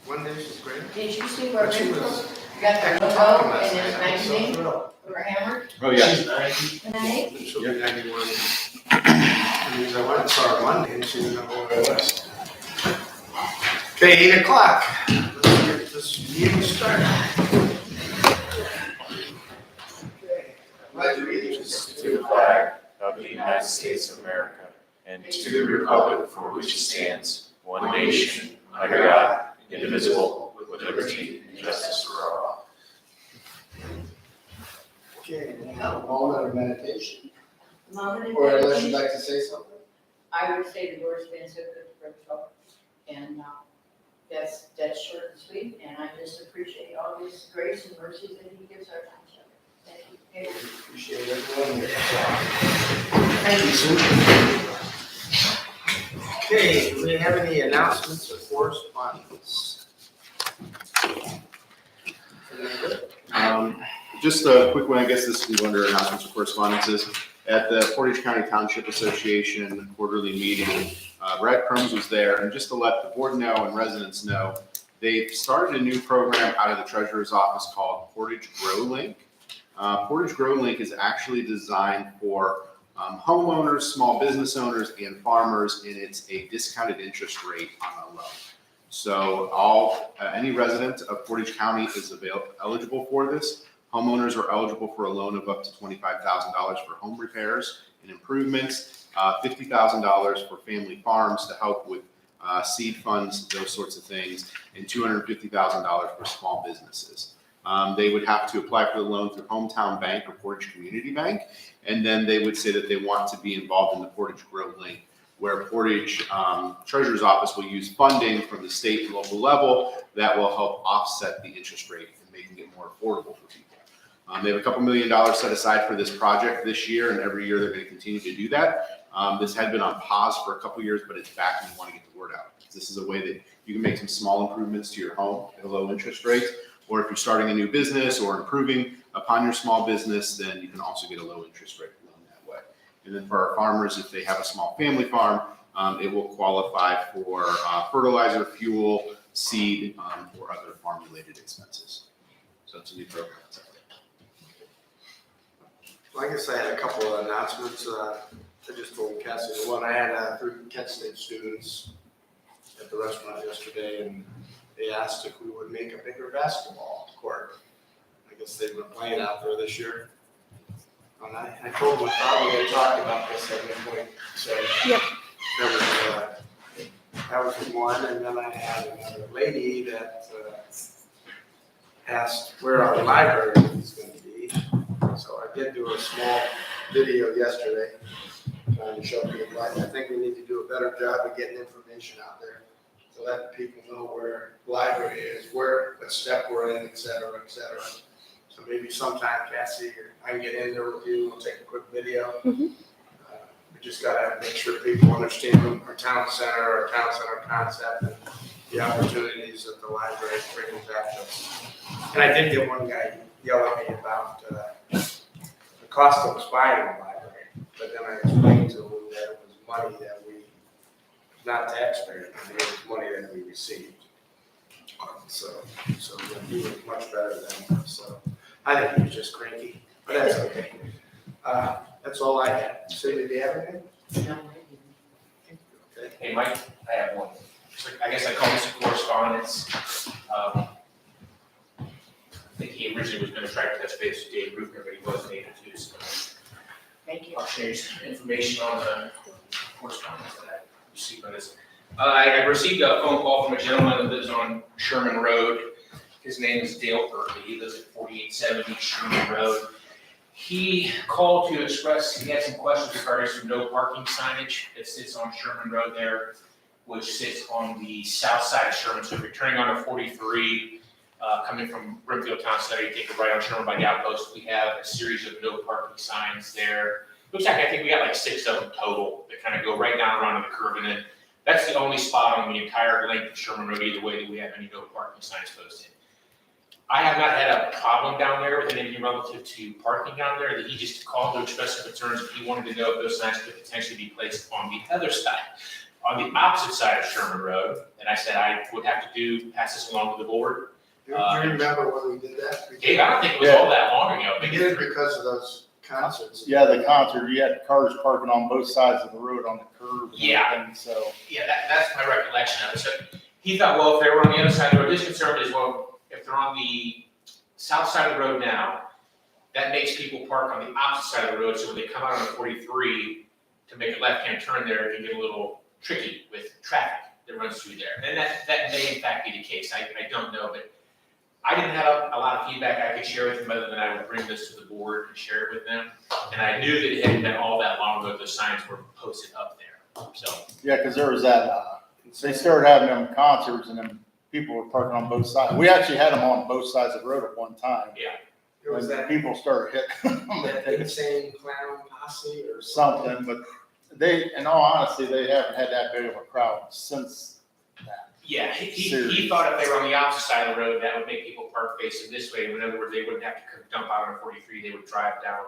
One day she's great. Did you see where But she Brimfield was got their talking logo last and night. his I was so magazine thrilled. over hammered? Oh, yeah. She's 90. And I, She'll be 91. And I went and saw her Monday and she didn't know who I was. Okay, 8 o'clock. Let's get this meeting started. Okay. Pledge allegiance to the flag Of the United States of America, and to the republic for which it stands, one nation, under God, indivisible, with liberty and justice for all. Okay, we have a moment of meditation. moment Or and unless you'd like to say something. I would say the Lord's been so good to Brimfield. And that's short and sweet, and I just appreciate all this grace and mercy that he gives our township. Thank you. Amen. Appreciate everyone here. Thank you. Susan. Okay, do we have any announcements or correspondence? Just a quick one, I guess this can go under announcements or correspondences. At the Portage County Township Association quarterly meeting, Brad Crumbs was there, and just to let the board know and residents know, they've started a new program out of the treasurer's office called Portage Grow Link. Portage Grow Link is actually designed for homeowners, small business owners, and farmers, and it's a discounted interest rate on a loan. So any resident of Portage County is eligible for this. Homeowners are eligible for a loan of up to $25,000 for home repairs and improvements, $50,000 for family farms to help with seed funds, those sorts of things, and $250,000 for small businesses. They would have to apply for the loan through Hometown Bank or Portage Community Bank, and then they would say that they want to be involved in the Portage Grow Link, where Portage Treasurer's Office will use funding from the state and local level that will help offset the interest rate and making it more affordable for people. They have a couple $1 million set aside for this project this year, and every year they're going to continue to do that. This had been on pause for a couple years, but it's back and we want to get the word out. This is a way that you can make some small improvements to your home at a low interest rate, or if you're starting a new business or improving upon your small business, then you can also get a low interest rate loan that way. And then for our farmers, if they have a small family farm, it will qualify for fertilizer, fuel, seed, or other farm-related expenses. So it's a new program. Well, I guess I had a couple of announcements. I just told Cassie, the one I had 3 Kent State students at the restaurant yesterday, and they asked if we would make a bigger basketball court. I guess they've been playing out there this year. And I told them probably they talked about this at one point. So Yep. that was one, and then I had another lady that asked where our library is going to be. So I did do a small video yesterday trying to show people. I think we need to do a better job of getting information out there so that people know where the library is, what step we're in, et cetera, et cetera. So maybe sometime, Cassie, I can get in there with you, we'll take a quick video. Mhm. We just gotta make sure people understand our town center concept, and the opportunities that the library brings back to us. And I did get one guy yell at me about the cost of us buying the library, but then I explained to him that it was money that we, not taxpayers, it was money that we received. So he was much better than us. So I think he was just cranky, but that's okay. That's all I had. Cindy, do you have anything? Okay. Hey, Mike, I have one. So I guess I call this a correspondence. I think he originally was going to try to touch base with Dave Rufner, but he wasn't able to. So Thank you. I'll share some information on the correspondence that I received on this. I received a phone call from a gentleman that lives on Sherman Road. His name is Dale Early. He lives at 4870 Sherman Road. He called to express, he had some questions regarding some no parking signage that sits on Sherman Road there, which sits on the south side of Sherman. So if you're turning on 43, coming from Brimfield Township, you take a right on Sherman by the outpost. We have a series of no parking signs there. Looks like I think we got like 6 of them total that kind of go right down around the curve. And then that's the only spot on the entire length of Sherman Road either way that we have any no parking signs posted. I have not had a problem down there with anything relative to parking down there. That he just called to express some concerns. He wanted to know if those signs could potentially be placed on the other side on the opposite side of Sherman Road, and I said I would have to pass this along to the board. Do you remember when we did that? Dave, I don't think it was all that long ago, We maybe did it because of those concerts. Yeah, the concert, you had cars parking on both sides of the road on the curb and Yeah. everything, so. Yeah, that's my recollection of it. So he thought, well, if they were on the other side of the road, his concern is, well, if they're on the south side of the road now, that makes people park on the opposite side of the road, so when they come out on 43 to make a left-hand turn there, it can get a little tricky with traffic that runs through there. And that may in fact be the case, I don't know, but I didn't have a lot of feedback I could share with them other than I would bring this to the board and share it with them. And I knew that it hadn't been all that long ago, those signs were posted up there, so. Yeah, because there was that, they started having them concerts and then people were parking on both sides. We actually had them on both sides of the road at one time. It was And that, people started hitting that them. insane clown posse or Something, but they, in all honesty, they haven't had that big of a crowd since that. Yeah, he Serious. thought if they were on the opposite side of the road, that would make people park facing this way. In other words, they wouldn't have to dump out on 43, they would drive down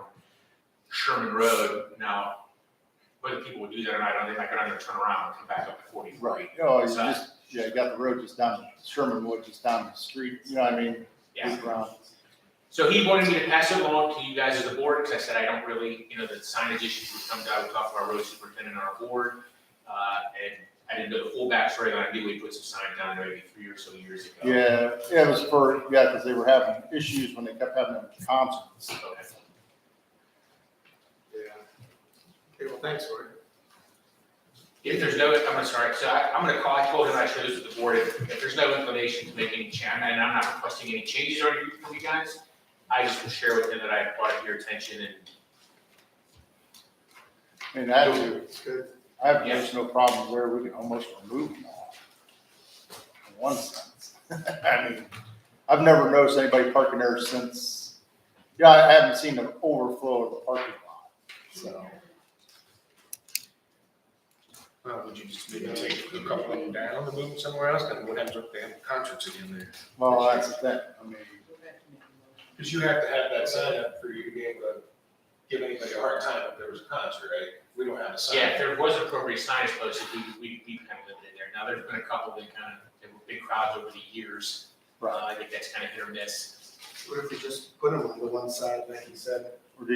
Sherman Road. Now, whether people would do that or not, I don't think they're gonna turn around and come back up to 43. Right. Oh, you just, yeah, you got the road just down, Sherman Wood just down the street, you know what I mean? Yeah. Big round. So he wanted me to pass it along to you guys as a board, because I said I don't really, the signage issues would come down, we talked to our road superintendent on our board. And I didn't know the full backstory, but I knew we put some signs down there maybe 3 or so years ago. Yeah, it was for, yeah, because they were having issues when they kept having them concerts. Okay. Yeah. Okay, well, thanks, Roy. If there's no, I'm gonna call, I told him I showed this to the board, if there's no inclination to make any change, and I'm not requesting any changes or anything from you guys, I just will share with him that I brought it to your attention and. I mean, actually, It's good. I have just no problems where we can almost remove them all. In one sense. I mean, I've never noticed anybody parking there since, yeah, I haven't seen an overflow of the parking lot, so. Well, would you just maybe take a couple of them down and move them somewhere else, and what happens if they have concerts again there? Well, that's the thing, I mean, Because you have to have that sign up for you to be able to give anybody a hard time if there was a concert, right? We don't have a sign. Yeah, if there was appropriate signage posted, we kind of lived in there. Now, there's been a couple that there were big crowds over the years. right, I think that's kind of hit or miss. What if we just put them on the one side, like you said? or do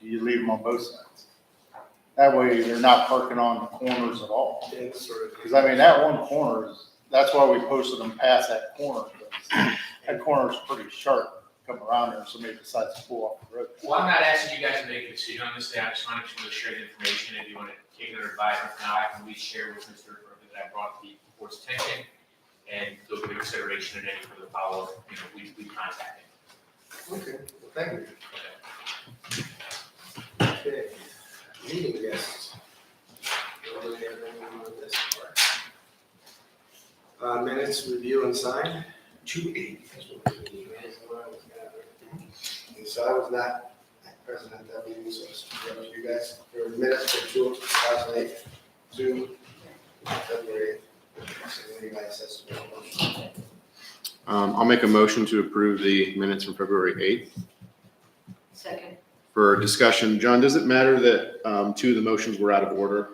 you leave them on both sides? That way, they're not parking on the corners at all. Yeah, it's sort of. Because I mean, that one corner is, that's why we posted them past that corner, because that corner is pretty sharp, come around there, so maybe decides to pull off the road. Well, I'm not asking you guys to make a decision on this. I just wanted to share the information. If you want to take it under advisement now, I can at least share with Mr. Burke that I brought to the board's attention, and they'll give consideration in any further follow-up, we contact him. Okay, well, thank you. Okay, meeting guests. Do we have anyone on this part? Minutes, review and sign. 280. And so I was not present at that meeting, so it's up to you guys. There were minutes for 2008, 2 February. So anybody says to make a motion. I'll make a motion to approve the minutes from February 8th. Second, For discussion, John, does it matter that 2 of the motions were out of order?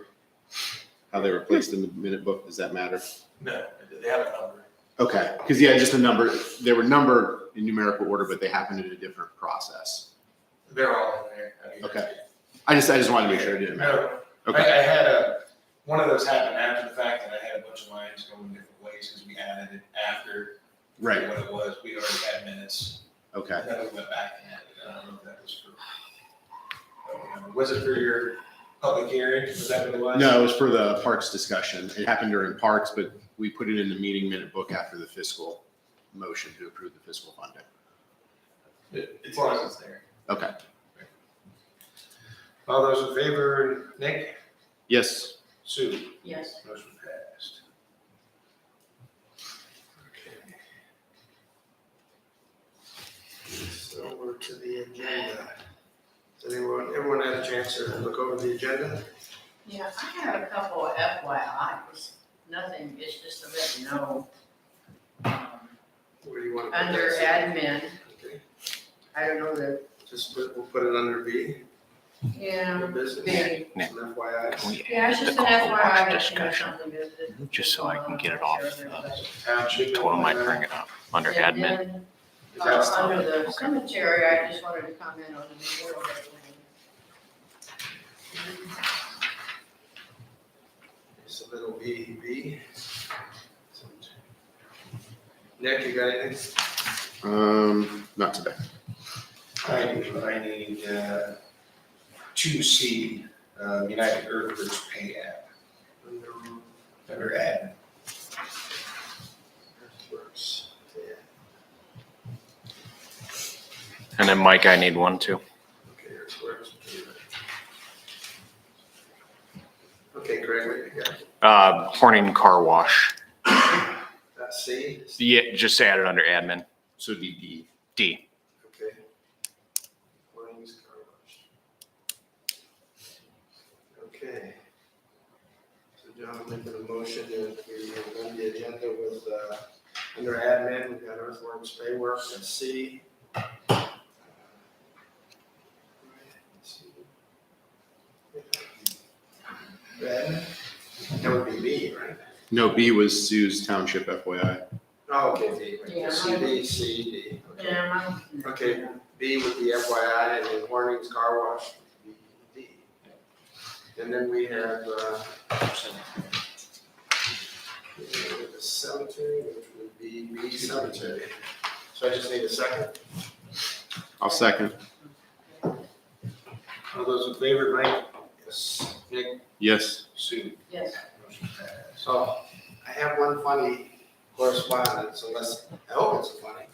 How they were placed in the minute book, does that matter? No, they have a number. Okay, because yeah, just a number, they were numbered in numerical order, but they happened in a different process. They're all in there. I mean, Okay. I just wanted to make sure it didn't matter. No, Okay, I had one of those happen after the fact, and I had a bunch of lines going different ways, because we added it after right, what it was. We already had minutes. okay. And then we went back and added it. I don't know if that was for, was it for your public hearing? Was that what it was? No, it was for the parks discussion. It happened during parks, but we put it in the meeting minute book after the fiscal motion to approve the fiscal funding. As long as it's there. Okay, All those in favor, Nick? yes, Sue? yes. Motion passed. Okay. So we're to the agenda. Does everyone had a chance to look over the agenda? Yeah, I have a couple of FYIs, nothing, it's just to let you know. Where do you want to put Under that? admin, Okay, I don't know that, we'll put it under B. Yeah, New business, maybe. some FYI. Yeah, it's just an FYI, discussion. Just so I can get it off, Township. Total might bring it up under And admin. then, Is that stuff? under the cemetery, I just wanted to comment on the memorial day thing. It's a little B. Nick, you got anything? Not today. I need, 2C, United Earthers Pay App, under admin. Works. Yeah. And then Mike, I need one too. Okay, yours works. Okay, Greg, what you got? Horning Car Wash. That's C? Yeah, just add it under admin. So DD. D. Okay. Warnings, car wash. Okay. So John, I'm making a motion that we amend the agenda with, under admin, we've got earthworks, pay work, that's C. Red, that would be B, right? No, B was Sue's Township, FYI. Oh, okay, D, Yeah, right, C, D, C, D, okay. Yeah, Okay, B would be FYI, and then Warnings Car Wash would be D. And then we have, the cemetery, which would be B cemetery. So I just need a second. I'll second. All those in favor, Mike? Yes. Nick? Yes. Sue? yes. Motion passed. So I have one funny correspondence, unless, I hope it's funny.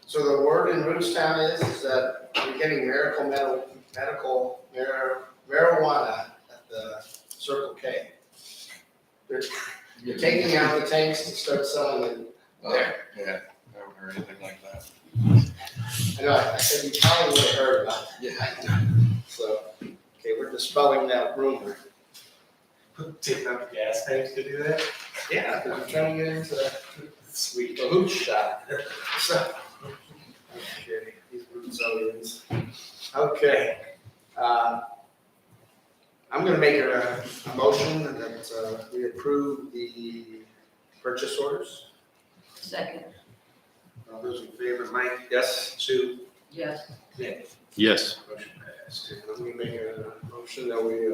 So the word in Rootstown is that we're getting medical marijuana at the Circle K. They're taking out the tanks to start selling it there. Yeah, I haven't heard anything like that. I know, I said you probably would have heard about it. Yeah. So, okay, we're dispelling that rumor. Taking out the gas tanks to do that? Yeah, because we're trying to get into the Sweet. hoot shot. So, okay, these Rootsonians. Okay. I'm gonna make a motion that we approve the purchase orders. Second, All those in favor, Mike? Yes. Sue? yes. Nick? Yes. Motion passed. And I'm gonna make a motion that we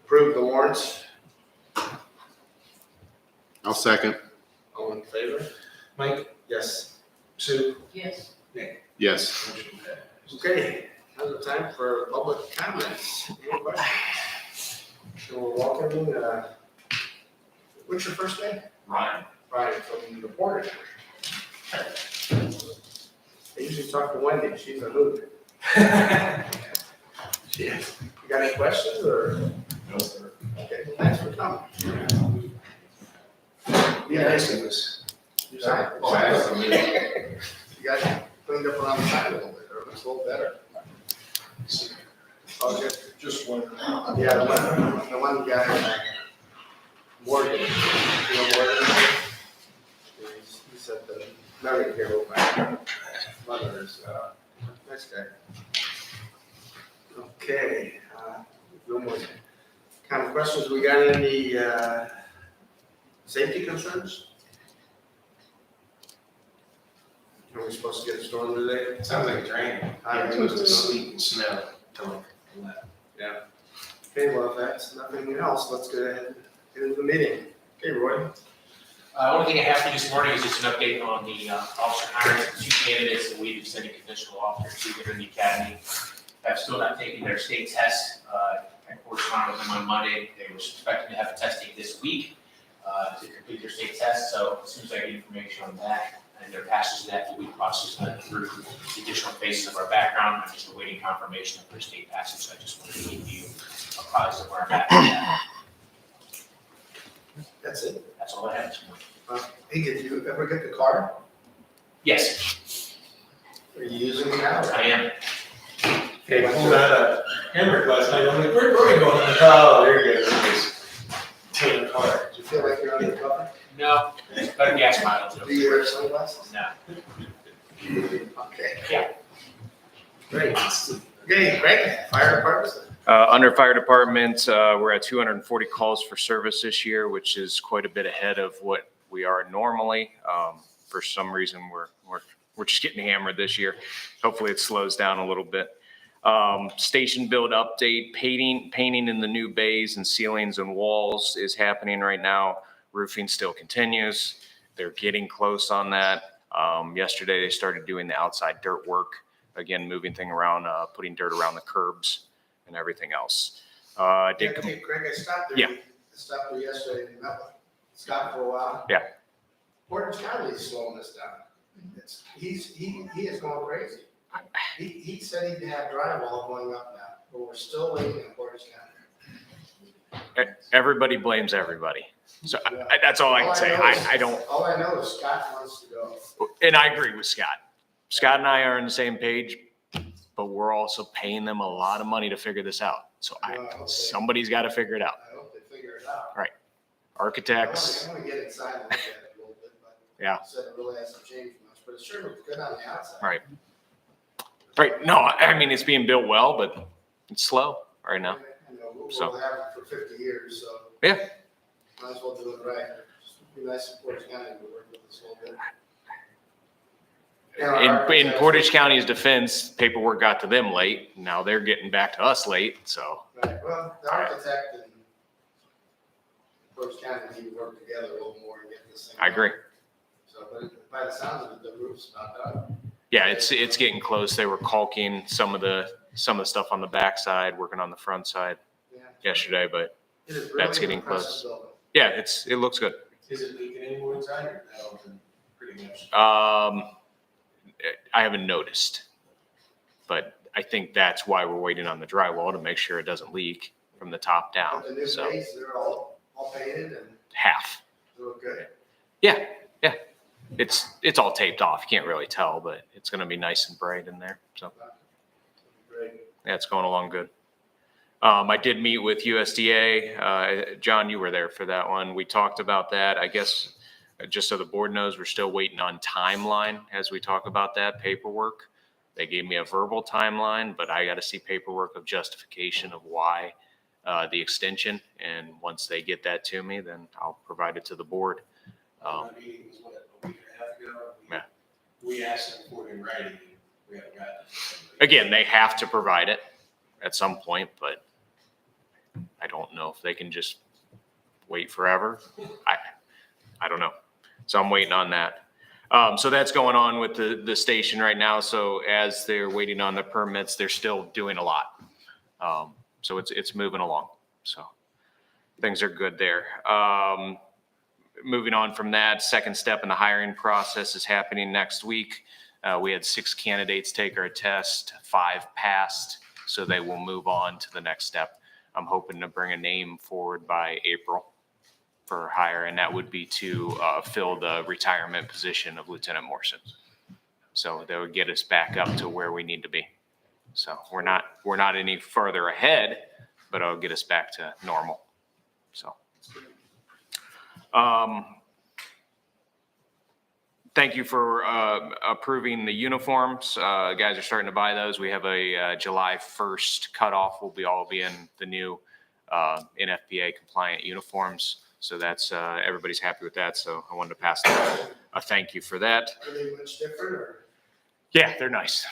approve the warrants. I'll second. All in favor? Mike, Yes. Sue, Yes. Yes. motion passed. Okay, now's the time for public comments. Any questions? So we're welcoming, what's your first name? Ryan? Brian from the Portage. I usually talk to Wendy, she's a hoot. Yeah. You got any questions or? No, sir. Okay, well, thanks for coming. Be nice to us. You got it cleaned up around the side a little bit, or it looks a little better. Oh, Just one. yeah, the one guy, Morgan, you know Morgan? He said the memory care over my mother's, nice guy. Okay, no more kind of questions. We got any, safety concerns? Are we supposed to get a storm today? Sounds like it's raining. I It was the sleet and snow till like 11. Okay, well, if that's nothing else, let's go ahead and get into the meeting. Okay, Roy? Only thing I have for you this morning is just an update on the officer hiring, two candidates that we sent a conditional offer to that are in the academy. Have still not taken their state test. I corresponded with them on Monday. They were expecting to have a testing this week to complete their state test. So as soon as I get information on that and their passes that, we'll be processing that through the additional phases of our background. I'm just awaiting confirmation of their state passage. So I just wanted to give you apprised of where I'm at with that. That's it. That's all I have this morning. Hey, did you ever get the car? Yes, Are you using it now? I am. Okay, pulled out a hamburger last night. I'm like, where are we going? Oh, there you go. Tan car. Do you feel like you're undercover? No, better gas mileage. Do you wear sunglasses? No. Okay. Yeah. Great. Okay, Craig, fire department. Under fire department, we're at 240 calls for service this year, which is quite a bit ahead of what we are normally. For some reason, we're just getting hammered this year. Hopefully it slows down a little bit. Station build update, painting in the new bays and ceilings and walls is happening right now. Roofing still continues. They're getting close on that. Yesterday they started doing the outside dirt work. Again, moving thing around, putting dirt around the curbs and everything else. Hey, Craig, I stopped there. Yeah. I stopped there yesterday and met with Scott for a while. Yeah. Portage County is slowing this down. He is going crazy. He said he'd have drywall going up now, but we're still waiting in Portage County. Everybody blames everybody. So that's all I can say. I don't, All I know is Scott wants to go. and I agree with Scott. Scott and I are on the same page, but we're also paying them a lot of money to figure this out. So somebody's got to figure it out. I hope they figure it out. Architects, I want to get inside and look at it a little bit, but. Yeah. Said it really hasn't changed much, but it sure looks good on the outside. Right. Right. No, I mean, it's being built well, but it's slow right now. You know, we'll So. have it for 50 years, so. Yeah. Might as well do it right. Just be nice to Portage County to work with us a little bit. In Portage County's defense, paperwork got to them late. Now they're getting back to us late, so. Right, well, the architect and Portage County need to work together a little more and get this thing. I agree. done. So, but by the sounds of it, the roof's about done. Yeah, it's getting close. They were caulking some of the stuff on the backside, working on the front side Yeah. yesterday, but It is really That's getting impressive close. building. yeah, it looks good. Is it leaking anymore inside or no? Pretty much. I haven't noticed, but I think that's why we're waiting on the drywall to make sure it doesn't leak from the top down. But the new So base, they're all painted and half. they look good. Yeah. It's all taped off. You can't really tell, but it's going to be nice and bright in there. So Great. yeah, it's going along good. I did meet with USDA. John, you were there for that one. We talked about that. I guess just so the board knows, we're still waiting on timeline as we talk about that paperwork. They gave me a verbal timeline, but I got to see paperwork of justification of why the extension. And once they get that to me, then I'll provide it to the board. Our meeting was what, a week and a half ago? Yeah. We asked them for it in writing. We haven't gotten it. Again, they have to provide it at some point, but I don't know if they can just wait forever. I don't know. So I'm waiting on that. So that's going on with the station right now. So as they're waiting on the permits, they're still doing a lot. So it's moving along. So things are good there. Moving on from that, second step in the hiring process is happening next week. We had 6 candidates take our test, 5 passed, so they will move on to the next step. I'm hoping to bring a name forward by April for hire, and that would be to fill the retirement position of Lieutenant Morrison. So that would get us back up to where we need to be. So we're not any further ahead, but it'll get us back to normal. So. Thank you for approving the uniforms. Guys are starting to buy those. We have a July 1st cutoff. We'll all be in the new NFPA compliant uniforms. So that's everybody's happy with that. So I wanted to pass a thank you for that. Are they much different or? Yeah, they're nice.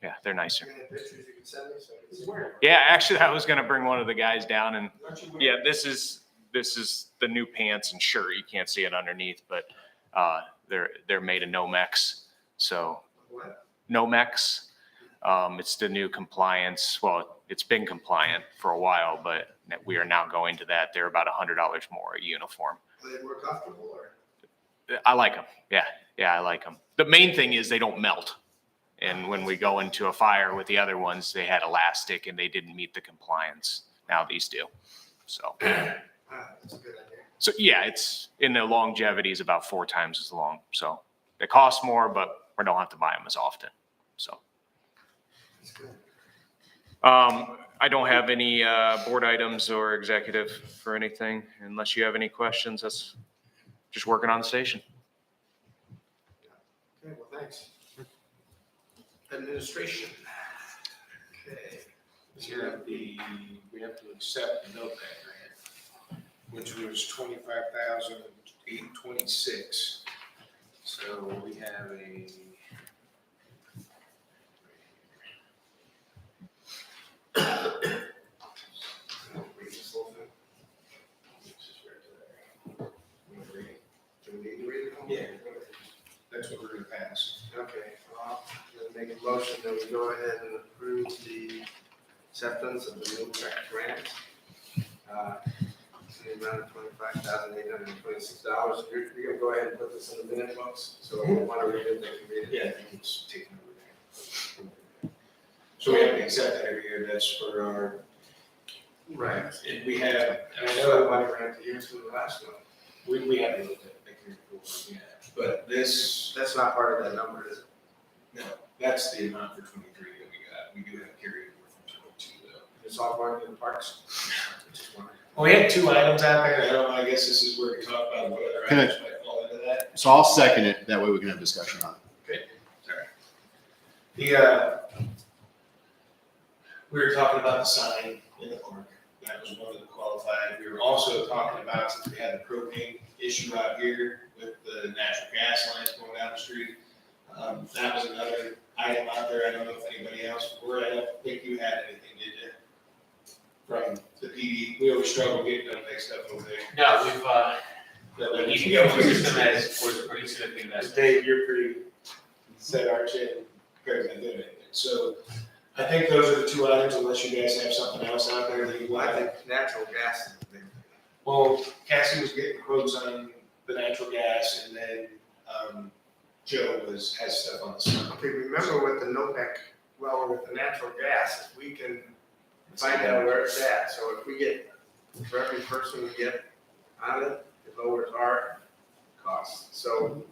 Yeah, they're nicer. You have pictures you can send me so I can see? Yeah, actually, I was going to bring one of the guys down and yeah, this is the new pants and shirt. You can't see it underneath, but they're made of Nomex. So What? Nomex, it's the new compliance. Well, it's been compliant for a while, but we are now going to that. They're about $100 more a uniform. Are they more comfortable or? I like them. Yeah, I like them. The main thing is they don't melt. And when we go into a fire with the other ones, they had elastic and they didn't meet the compliance. Now these do. So. That's a good idea. So yeah, it's in the longevity is about 4 times as long. So they cost more, but we don't have to buy them as often. So That's good. I don't have any board items or executive for anything unless you have any questions. That's just working on the station. Okay, well, thanks. Administration. we have to accept the NOPEC grant, which was 25,826. So we have a. Do we need to read it? Yeah. That's what we're gonna pass. Okay, well, I'm gonna make a motion that we go ahead and approve the acceptance of the new grant. In the amount of $25,826. You're gonna go ahead and put this in the minute books, so if you want to read it, they can read it. Yeah, I think it's taken over there. So we have to accept that every year, that's for our, Right. and we have, and I So know the money grant the years from the last one. we haven't looked at it here before, yeah, but this, That's not part of that number, is it? no, that's the amount for 23 that we got. We do have carry over from 22 though. It's all going to the parks? Just wondering. Well, we had two items out there, I don't know, I guess this is where we talk about what other Can I- items might fall into that. So I'll second it, that way we can have discussion on it. We were talking about the sign in the park, that was one of the qualified. We were also talking about, since we had the propane issue out here with the natural gas lines going down the street. That was another item out there, I don't know if anybody else, I don't think you had anything, did you? From the PD, we always struggle getting them mixed up over there. No, we've, The the EPO system was pretty significant investment. Dave, you're pretty set aren't you? And Craig's not doing anything. So I think those are the two items, unless you guys have something else out there that you Well, want. I think natural gas is the big thing. Well, Cassie was getting quotes on the natural gas, and then, Joe has stuff on the side. Okay, remember with the NOPEC, well, with the natural gas, if we can find out where it's at, so if we get, for every person we get on it, it lowers our costs. So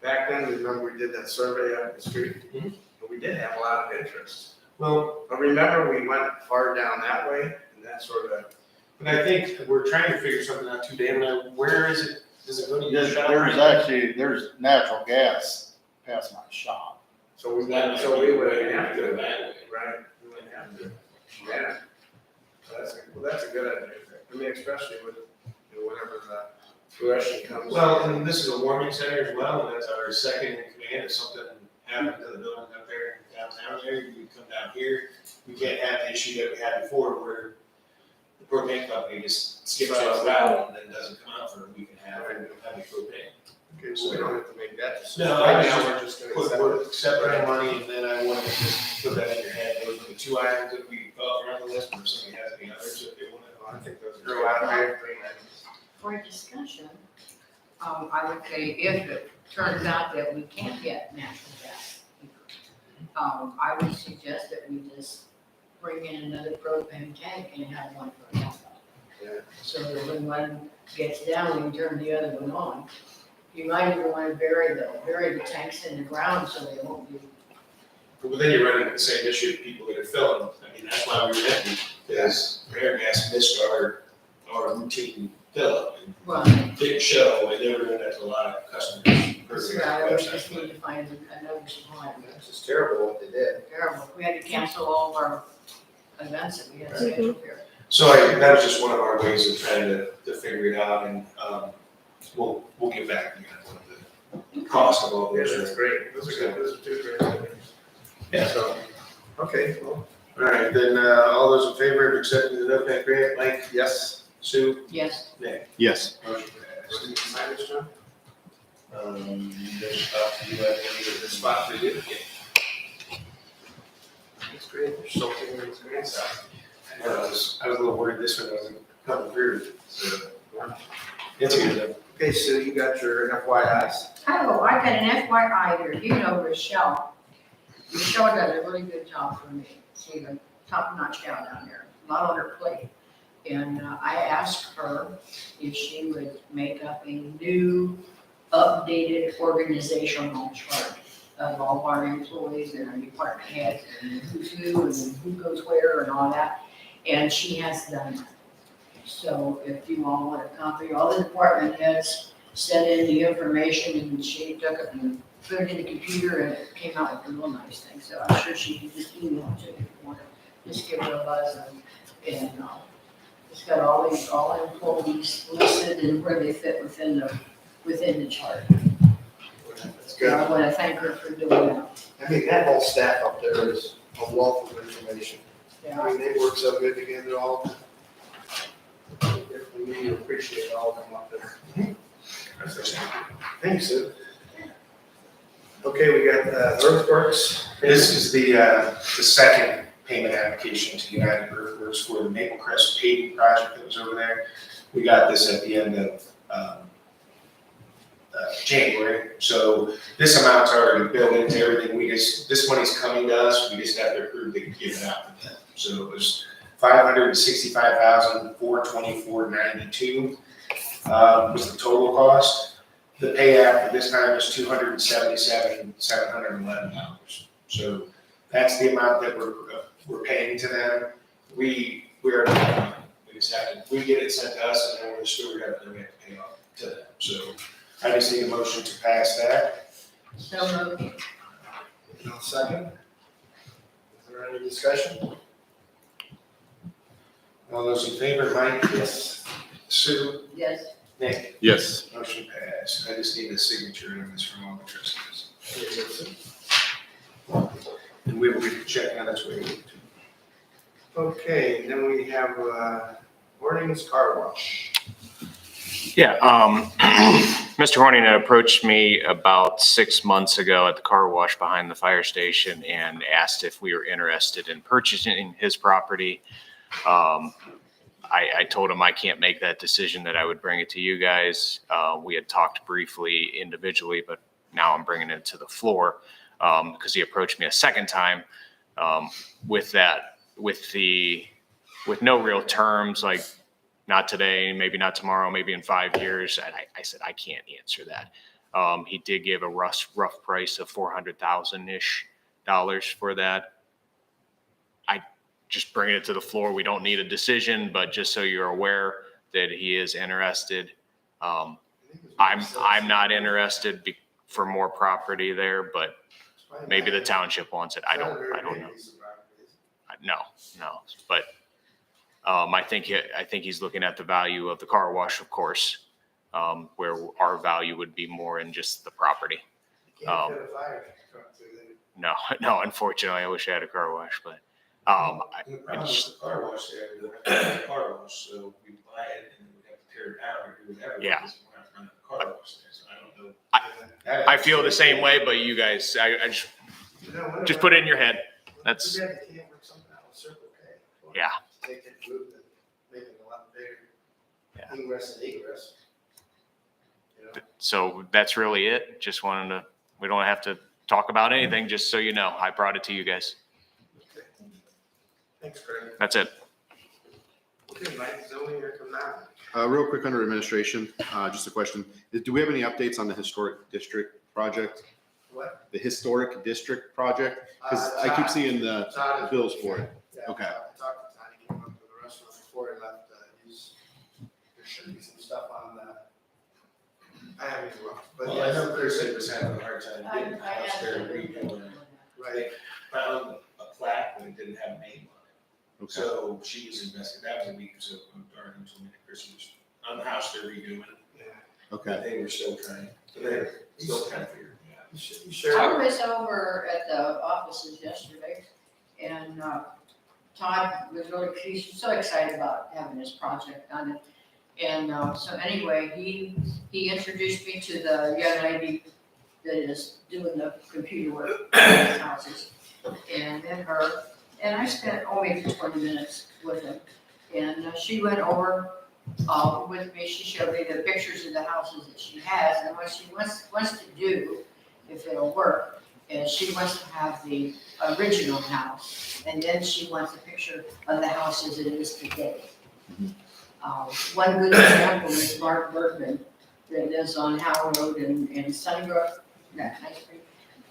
back then, remember we did that survey up the street? Mhm. And we did have a lot of interest. Well, But remember, we went far down that way, and that sort of, but I think we're trying to figure something out too, Dave, and where is it, does it go to your shop? There's natural gas past my shop. so we That went, might so be we the way wouldn't to have go to, that way. right? We wouldn't have to, yeah. That's a good idea. I mean, especially with, you know, whenever the rushing comes. Well, and this is a warming center as well, and that's our second in command. If something happened to the building up there downtown there, you would come down here. We can't have the issue that we had before where the propane company just skips us out and then doesn't come out for a week and a half and we don't have any propane. Okay, so we don't have to make that decision. No, I Right was now, just we're just gonna Put, accept we're it. accepting the money, and then I wanted to just put that in your head. Those are the two items that we thought were on the list, but if somebody has any others, if they want to. I think those are out there. For discussion, I would say if it turns out that we can't get natural gas, I would suggest that we just bring in another propane tank and have one for gas. Yeah. So that when one gets down, we can turn the other one on. You might even want to bury the tanks in the ground so they won't be. But then you're running into the same issue of people that are filling. I mean, that's why we were empty, because Air Gas missed our routine fill up and Well, didn't show, and they were doing that to a lot of customers. so I would just need to find another supply. It's just terrible what they did. Terrible. We had to cancel all of our events that we had scheduled here. So that was just one of our ways of trying to figure it out, and, we'll get back to you on the cost of all Yes, this. that's great. Those are good, those are two great ideas. Yeah. So, okay, well, All right, then, all those in favor of accepting the NOPEC grant, Mike, yes. Sue, Yes, Nick? Yes. Motion So you can sign this, John? There's a spot for you, I think, The spot for you? That's great. You're so taking these grants out. I was a little worried this one wasn't coming through, so. It's good though. Okay, Sue, you got your FYIs? hello, I got an FYI here, you know Rochelle. Rochelle does a really good job for me, she's a top-notch gal down there, a lot on her plate. And I asked her if she would make up a new, updated organizational chart of all our employees and our department heads, and who's who, and who goes where, and all that, and she has done that. So if you all want a copy, all the department heads sent in the information, and she took it and put it in the computer, and it came out with a real nice thing. So I'm sure she can just email it to you if you want it. just give her a buzz and it's got all employees listed and where they fit within the chart. That's So good. I want to thank her for doing that. I mean, that whole staff up there is a wealth of information. Yeah. I mean, they work so good together all. We need to appreciate all of them up there. Thanks, Sue. Okay, we got Earthworks. This is the second payment application to United Earthworks for the Maple Crest paving project that was over there. We got this at the end of January, so this amount's already built into everything. This money's coming to us, we just have to approve to give it out to them. So it was $565,424.92 was the total cost. The pay app for this time is $277,711. So that's the amount that we're paying to them. We just have to, we get it sent to us and then we're the steward of it, and we have to pay off to them. So I just need a motion to pass that. So moved. No second. Is there any discussion? All those in favor, Mike? Yes. Sue? Yes. Nick? Yes. Motion passed. I just need a signature on this from all the trustees. And we will be checking on its way. Okay, then we have Horning's Car Wash. Yeah, Mr. Horning had approached me about 6 months ago at the car wash behind the fire station and asked if we were interested in purchasing his property. I told him I can't make that decision, that I would bring it to you guys. We had talked briefly individually, but now I'm bringing it to the floor because he approached me a second time with no real terms, like not today, maybe not tomorrow, maybe in 5 years. And I said, I can't answer that. He did give a rough price of $400,000-ish for that. I just bring it to the floor. We don't need a decision, but just so you're aware that he is interested. I'm not interested for more property there, but maybe the township wants it. I don't know. No, but I think he's looking at the value of the car wash, of course, where our value would be more in just the property. Can't fit a fire truck through there. No, unfortunately, I wish I had a car wash, but The problem with the car wash there, we don't have a car wash, so we buy it and then we have to tear it down or do whatever. Yeah. because we have to run the car wash there, so I don't know. I feel the same way, but you guys, I just put it in your head. That's, Too bad they can't work something out with Circle K. yeah. They can move it, make it a lot bigger. Yeah. Ingress and egress. You know? So that's really it. Just wanted to, we don't have to talk about anything, just so you know. I brought it to you guys. Okay. Thanks, Craig. That's it. Okay, Mike, zoning or command? Real quick under administration, just a question. Do we have any updates on the historic district project? What? The historic district project? Because I keep seeing the Todd is- bills for it. Yeah, Okay. I talked to Todd, he came up with the restaurant before he left, there should be some stuff on that. I haven't looked, but Well, I know Chris was having a hard time getting the house there redoing it. right, Found a plaque, but it didn't have a name on it. Okay. So she was invested, that was a week or so, Darren told me that Chris was on the house they're redoing, yeah. Okay. but they were still trying, so they're still kind of figuring it out. You sure? I was over at the offices yesterday, and Todd was really, he's so excited about having this project done. And so anyway, he introduced me to the young lady that is doing the computer work in his houses, and then her. And I spent maybe 20 minutes with him, and she went over with me. She showed me the pictures of the houses that she has, and what she wants to do, if it'll work, is she wants to have the original house, and then she wants a picture of the house as it is today. One good example is Mark Bergman, that lives on Howell Road in Sunnybrook.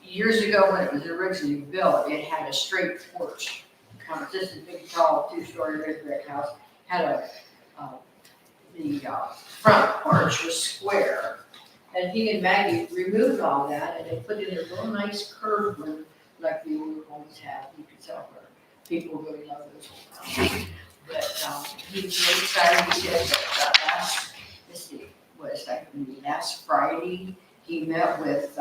Years ago, when it was originally built, it had a straight porch. Just a big, tall, two-story red brick house. Had the front porch was square. And he and Maggie removed all that, and they put in a real nice curved one, like the old homes have, you could tell her. people really love this whole town. But, he's really excited, he said that, let's see, last Friday, he met with,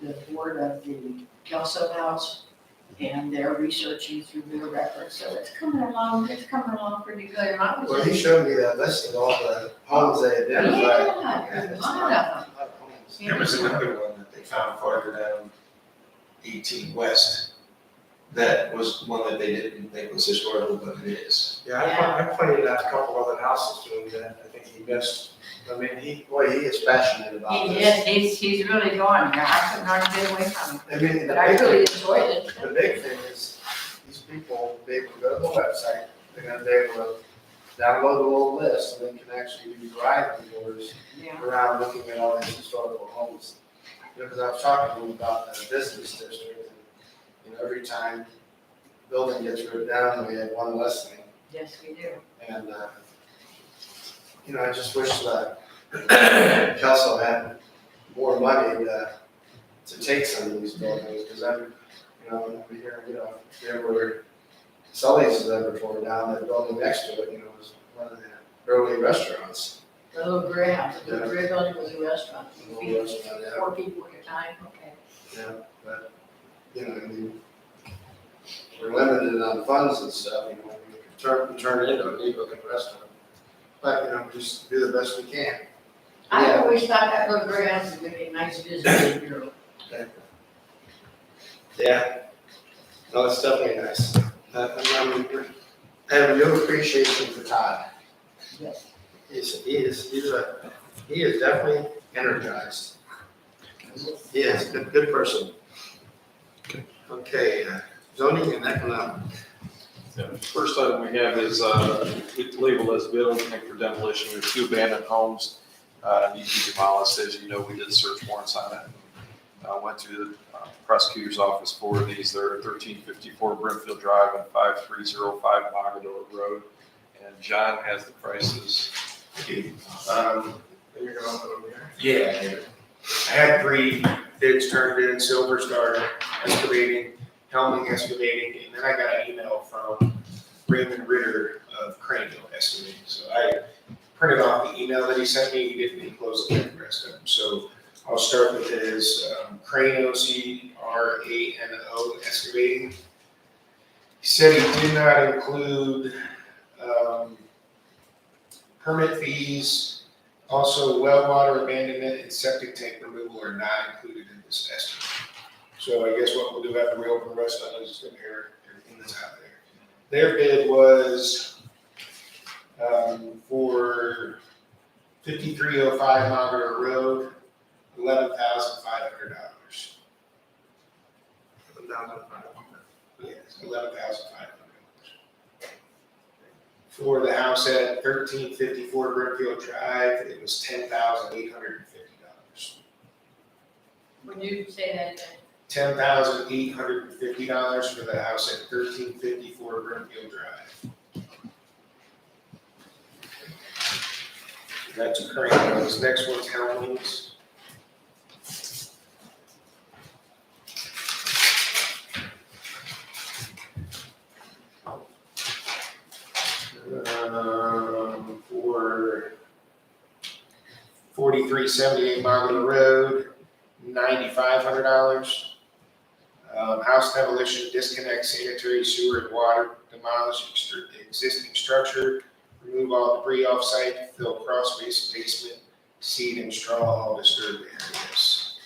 the board of the Kelso House, and they're researching through their records, so it's coming along pretty good. And I was Well, he just- showed me that list of all the homes they identified. Yeah, there's a lot of them. A lot of homes. There was another one that they found farther down 18 West. That was one that they didn't think was historical, but it is. Yeah, I pointed out a couple other houses to him that I think he missed. I mean, he is passionate about He this. is, he's really going, yeah, I could not get away from him, I mean, the but I big really thing, enjoyed it. the big thing is, these people will be able to go to the website, they're gonna be able to download a little list, and they can actually do driving tours Yeah. around looking at all these historical homes. Because I was talking to him about the business district, and every time building gets written down, we have one listing. Yes, we do. And, I just wish that Kelso had more money to take some of these buildings, because we hear, if there were Sully's is ever torn down, that building next to it, was one of the early restaurants. The little gray house, the gray building was a restaurant. The little restaurant, yeah. 4 people at a time, okay. Yeah, but, we're limited on funds and stuff, we can turn it into a neighborhood restaurant. But, just do the best we can. I Yeah. always thought that little gray house would be a nice visiting bureau. Yeah. No, it's definitely nice. I have a new appreciation for Todd. Yes. He is definitely energized. He is, good person. Okay, zoning and economic. First item we have is, it's labeled as building for demolition. There's 2 abandoned homes, need to be demolished. As you know, we did search warrants on it. Went to the prosecutor's office for these. They're 1354 Brimfield Drive and 5305 Mogador Road. And John has the prices. You're going over there. Yeah, I had 3 bids turned in, Silver Star Excavating, Helming Excavating, and then I got an email from Raymond Ritter of Cranial Excavating. So I printed off the email that he sent me, he didn't enclose the rest of them. So I'll start with his Crano, CRANO Excavating. He said he did not include permit fees. Also, well water abandonment and septic tank removal are not included in this estimate. So I guess what we'll do after we open the rest of it is compare everything that's out there. Their bid was for 5305 Margaret Road, $11,500. Yes, $11,500. For the house at 1354 Brimfield Drive, it was $10,850. Would you say that again? $10,850 for the house at 1354 Brimfield Drive. That's occurring. This next one's Helmings. For 4378 Margaret Road, $9,500. House demolition, disconnect sanitary sewer and water, demolish existing structure, remove all debris off-site, fill crawl space, basement, seed and straw all disturbed areas.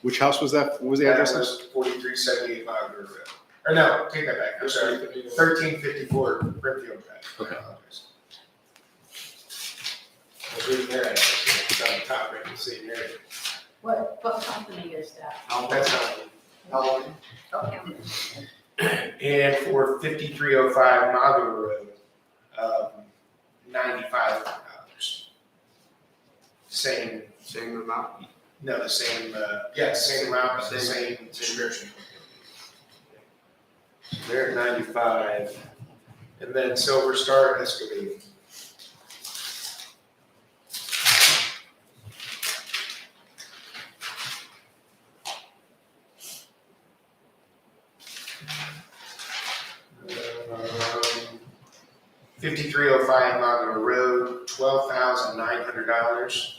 Which house was that? What was the That address? was 4378 Margaret Road. Or no, take that back, I'm sorry, 1354 Brimfield Drive. Okay. I was reading their address, it's on the top, right, you see there. What company is that? That's not it. Okay. And for 5305 Margaret Road, $9,500. Same, amount. no, the same, same amount, but the same description. They're at 95. And then Silver Star Excavating. 5305 Monroe Road, $12,900.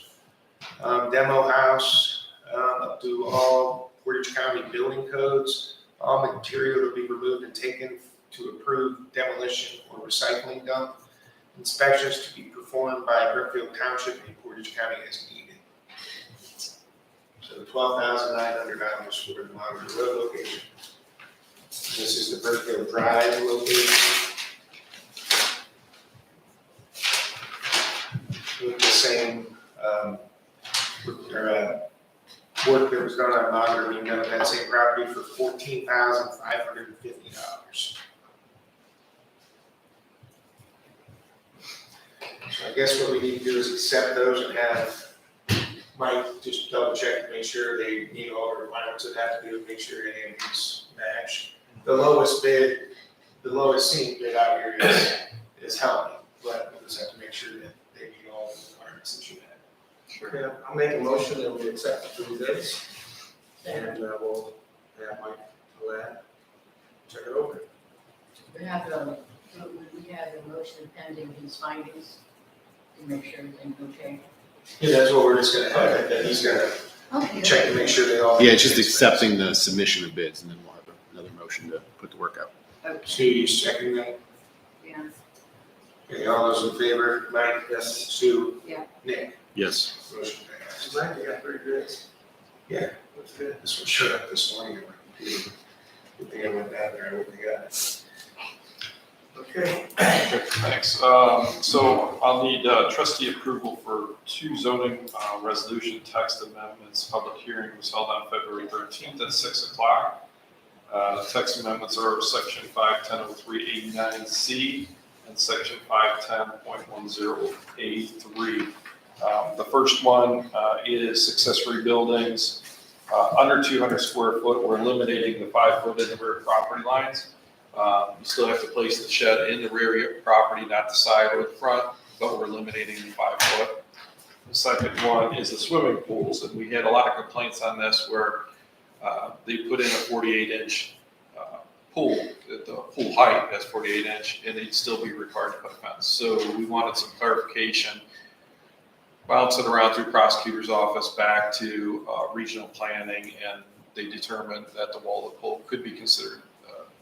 Demo house, up to all Portage County building codes. All material to be removed and taken to approved demolition or recycling dump. Inspections to be performed by Brimfield Township in Portage County as needed. So $12,900 for the Monroe Road location. This is the Brimfield Drive location. With the same, work that was done on Monroe, being done at that same property for $14,550. So I guess what we need to do is accept those and have Mike just double check to make sure they meet all the requirements that have to do, make sure any of these match. The lowest seen bid out here is Helmy, but we'll just have to make sure that they meet all the requirements that you have. Sure. I'll make a motion that we accept the 3 bids, Second. and we'll have Mike check it over. We have a motion pending his findings to make sure everything's okay. Yeah, that's what we're just gonna have, that he's gonna Okay. check to make sure they all. Yeah, it's just accepting the submission of bids, and then we'll have another motion to put the work out. Sue, you second that? Yeah. Okay, all those in favor, Mike? Yes. Sue? Yeah. Nick? Yes. Motion passed. Mike, you got 3 bids? Yeah, that's good. This one showed up this morning. Good thing I went down there, I wouldn't have got it. Okay. Thanks. So I'll need trustee approval for 2 zoning resolution text amendments. Public hearing was held on February 13th at 6 o'clock. Text amendments are section 510.0389C and section 510.10A3. The first one is accessory buildings under 200 square foot. We're eliminating the 5 foot in the rear property lines. You still have to place the shed in the rear property, not the side or the front, but we're eliminating the 5 foot. The second one is the swimming pools, and we had a lot of complaints on this where they put in a 48-inch pool. The pool height has 48-inch, and they'd still be required to put a fence. So we wanted some clarification, bounce it around through prosecutor's office back to regional planning, and they determined that the wall of the pool could be considered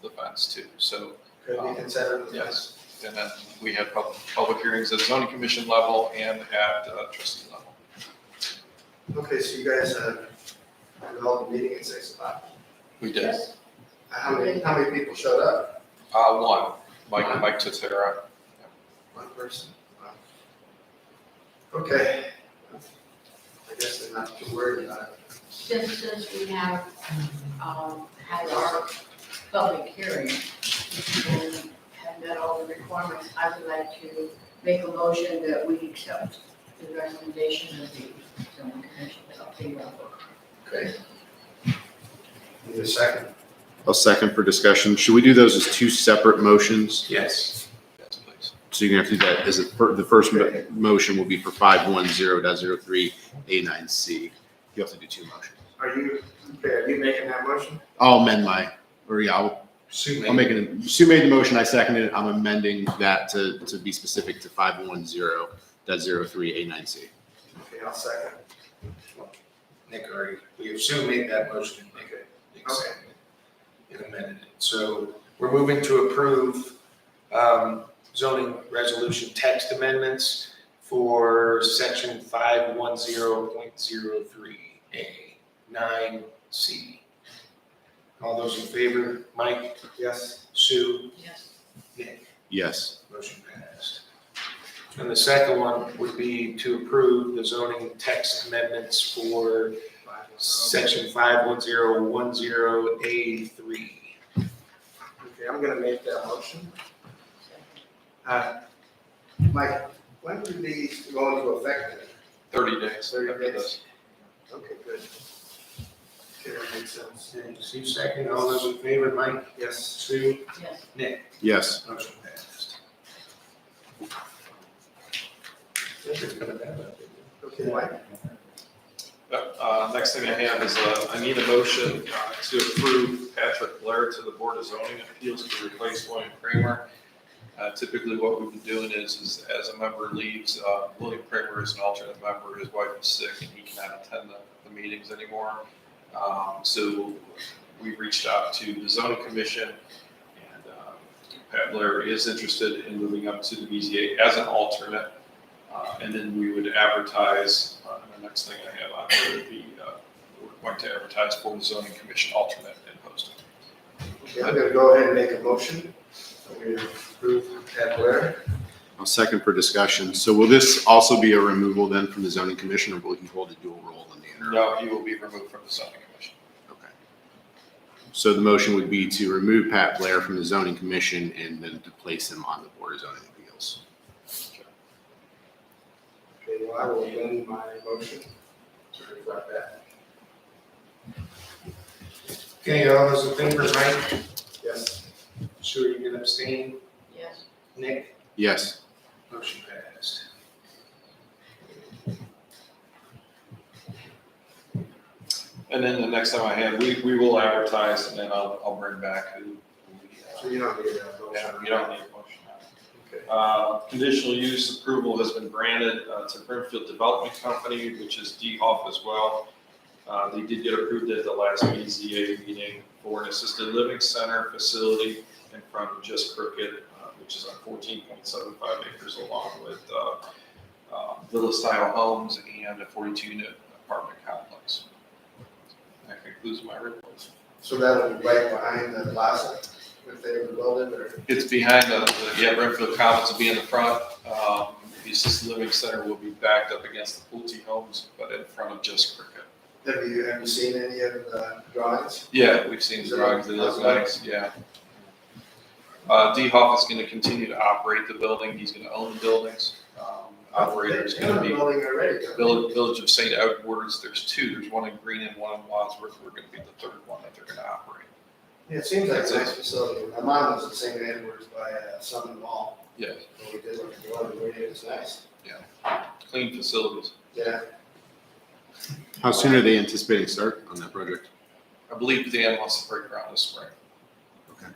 the fence too. So Could be considered. yes, and then we had public hearings at zoning commission level and at trustee level. Okay, so you guys held the meeting at 6 o'clock. We did. How many people showed up? One, Mike Totera. 1 person. Wow. Okay. I guess they're not too worried about it. Since we have, had our public hearing and have met all the requirements, I would like to make a motion that we accept the recommendation of the zoning commission of the Okay. Need a second? I'll second for discussion. Should we do those as 2 separate motions? Yes. Yes, please. So you're gonna have to do that as the first motion will be for 510.03A9C. You have to do 2 motions. Are you making that motion? I'll amend Sue I'll make it, Sue made the motion, I seconded it. I'm amending that to be specific to 510.03A9C. Okay, I'll second. Nick already, Sue made that motion. Nick seconded it. And amended it. So we're moving to approve zoning resolution text amendments for section 510.03A9C. All those in favor? Mike? Yes. Sue? Yes. Nick? Yes. Motion passed. And the second one would be to approve the zoning text amendments for section 510.10A3. Okay, I'm gonna make that motion. Mike, when do these go into effect? 30 days. 30 after days. this. Okay, good. Okay, that makes sense. And Sue second, all those in favor, Mike? Yes. Sue? Yes. Nick? Yes. Motion passed. Okay, Mike? Next thing I have is I need a motion to approve Patrick Blair to the Board of Zoning Appeals to replace William Kramer Typically, what we've been doing is as a member leaves, William Kramer is an alternate member, his wife is sick, and he cannot attend the meetings anymore. So we reached out to the zoning commission, and Pat Blair is interested in moving up to the BZA as an alternate. And then we would advertise, the next thing I have on here would be, we're going to advertise for the zoning commission alternate and post it. Okay, I'm gonna go ahead and make a motion. We approve Pat Blair. I'll second for discussion. So will this also be a removal then from the zoning commission, or will he hold a dual role in the interim? No, he will be removed from the zoning commission. Okay. So the motion would be to remove Pat Blair from the zoning commission and then to place him on the board of zoning appeals. Okay, well, I will amend my motion to reflect that. Okay, all those in favor, Mike? Yes. Sure, you can abstain. Yes. Nick? Yes. Motion passed. And then the next time I have, we will advertise, and then I'll bring back who So you don't need a motion. you don't need a motion. Okay. Conditional use approval has been granted to Brimfield Development Company, which is DHOF as well. They did get approved at the last BZA meeting for an assisted living center facility in front of Just Crooked, which is on 14.75 acres, along with villa-style homes and a 42-unit apartment complex. That concludes my report. So that'll be right behind the plaza, if they ever build it, or? It's behind Brimfield Commons will be in the front. The assisted living center will be backed up against the Pulte homes, but in front of Just Crooked. Have you seen any of the drawings? Yeah, we've seen the drawings, they look nice, yeah. DHOF is gonna continue to operate the building, he's gonna own the buildings. Operator's They're in gonna the be building already. don't they? Village of St. Edwards, there's two, there's one in Green and one in Wadsworth, we're gonna be the third one that they're gonna operate. Yeah, it seems like That's a it. nice facility. My mom was at St. Edwards by Summit Mall. Yeah. So we did look at the one, it was nice. Clean facilities. Yeah. How soon are they anticipating start on that project? I believe Dan wants to break ground this spring. Okay.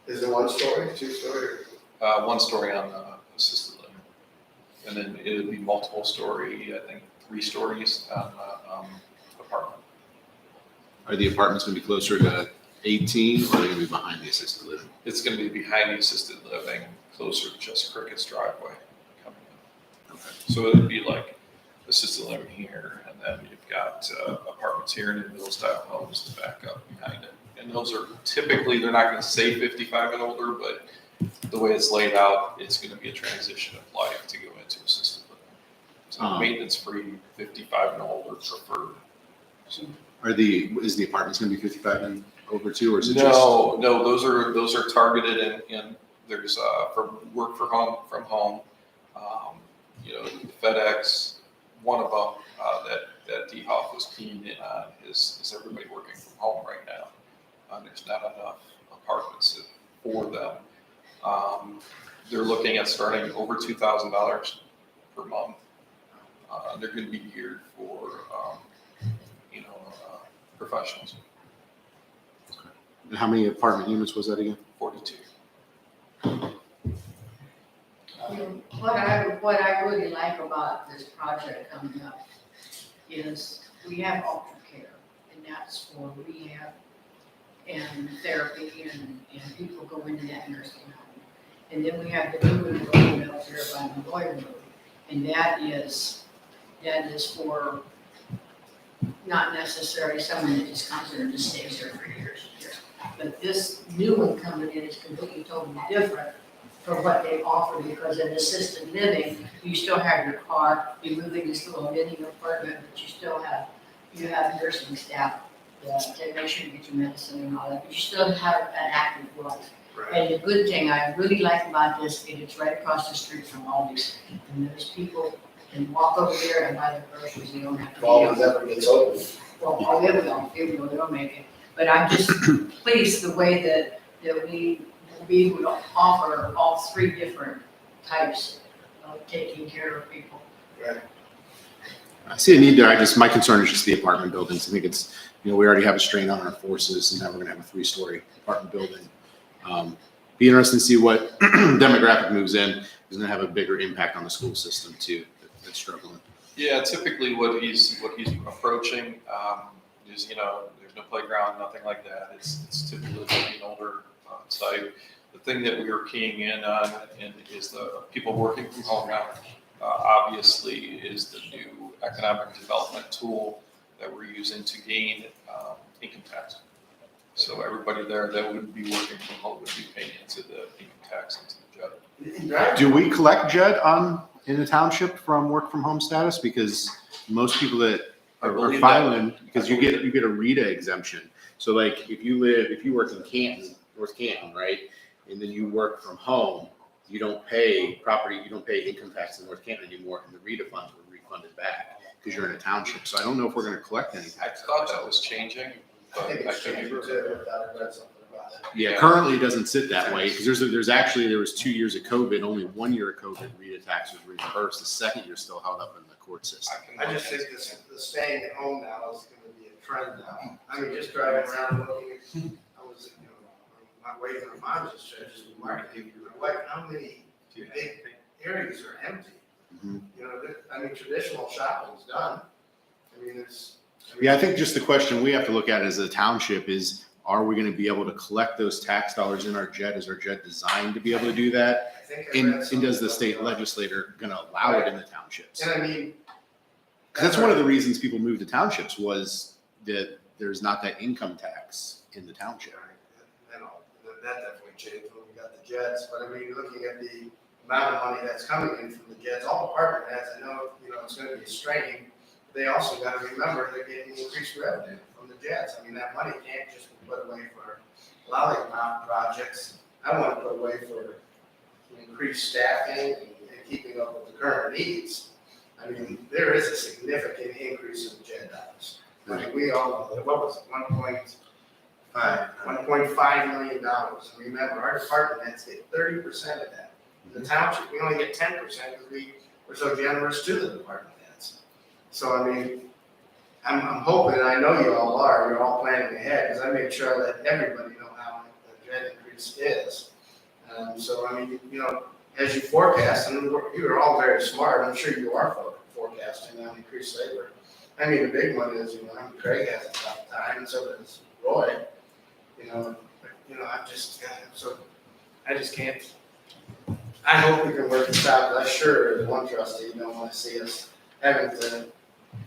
Is it one story, two story? One story on assisted living. And then it would be multiple story, I think 3 stories on apartment. Are the apartments going to be closer to 18, or are they going to be behind the assisted living? It's gonna be behind the assisted living, closer to Just Cricket's driveway coming in. Okay. So it would be like assisted living here, and then you've got apartments here and then middle style homes to back up behind it. And those are typically, they're not gonna say 55 and older, but the way it's laid out, it's gonna be a transition of life to go into assisted living. So maintenance free, 55 and older preferred. So, Is the apartments going to be 55 and over too, or is it just? no, those are targeted and there's for work from home. FedEx, one of them that DHOF was keen in on is everybody working from home right now. There's not enough apartments for them. They're looking at starting over $2,000 per month. They're going to be geared for professionals. And how many apartment units was that again? 42. What I really like about this project coming up is we have Ultra Care, and that's for rehab and therapy, and people go into that nursing home. And then we have the new one going up there by the boiler room, and that is for not necessarily someone that just comes in and just stays there for years and years. But this new one coming in is completely totally different from what they offer, because in assisted living, you still have your car, you move in this little mini apartment, but you have nursing staff to make sure you get your medicine and all that, but you still have an active life. Right. And the good thing I really like about this is it's right across the street from Aldi's, and there's people can walk over there and buy their groceries, you don't have to be Well, out. that gets open. Well, it will, they'll make it. But I'm just pleased the way that we would offer all 3 different types of taking care of people. Right. I see a need there. My concern is just the apartment buildings. I think we already have a strain on our forces, and now we're going to have a 3-story apartment building. be interesting to see what demographic moves in. Is going to have a bigger impact on the school system too. That's struggling. Yeah, typically what he's approaching is, there's no playground, nothing like that. It's typically an older site. The thing that we are keying in on is the people working from home now. Obviously, is the new economic development tool that we're using to gain income tax. So everybody there that would be working from home would be paying into the income tax into the JED. Do we collect JED in the township from work from home status? Because most people that I are believe filing, because you get a RETA exemption. So like if you work in Canton, North Canton, right? And then you work from home, you don't pay income tax in North Canton anymore, and the RETA funds were refunded back because you're in a township. So I don't know if we're going to collect any I tax. thought that was changing, but I think it's could be changing wrong. too, without read something about it. Yeah, currently it doesn't sit that way because there was 2 years of COVID, only 1 year of COVID, RETA tax was reimbursed. The second year still held up in the court system. I just think the staying at home now is gonna be a trend now. I mean, just driving around looking, I was, I'm not waiting on mine, just marketing, like, how many big areas are empty? Mhm. Traditional shopping's done. I mean, Yeah, I think just the question we have to look at as a township is, are we going to be able to collect those tax dollars in our JED? Is our JED designed to be able to do that? I think I And, read and something does the about state that. legislator going to allow it in the townships? And I mean. Because that's one of the reasons people moved to townships was that there's not that income tax in the township. That definitely changed when we got the jets, but I mean, looking at the amount of money that's coming in from the jets, all department heads, I know, it's gonna be a strain. They also gotta remember they're getting increased revenue from the jets. I mean, that money can't just be put away for lollipop projects. I want to put away for increased staffing and keeping up with the current needs. I mean, there is a significant increase in jet dollars. I mean, we all know that, what was it, $1.5 million. And remember, our department heads get 30% of that. In the township, we only get 10% because we're so generous to the department heads. So, I mean, I'm hoping, and I know you all are, you're all planning ahead, because I make sure I let everybody know how the jet increase is. So, I mean, as you forecast, and you are all very smart, I'm sure you are forecasting on increased labor. I mean, the big one is, Craig has a tough time, and so does Roy. I just can't. I hope we can work this out, but I'm sure as one trustee, you don't want to see us having to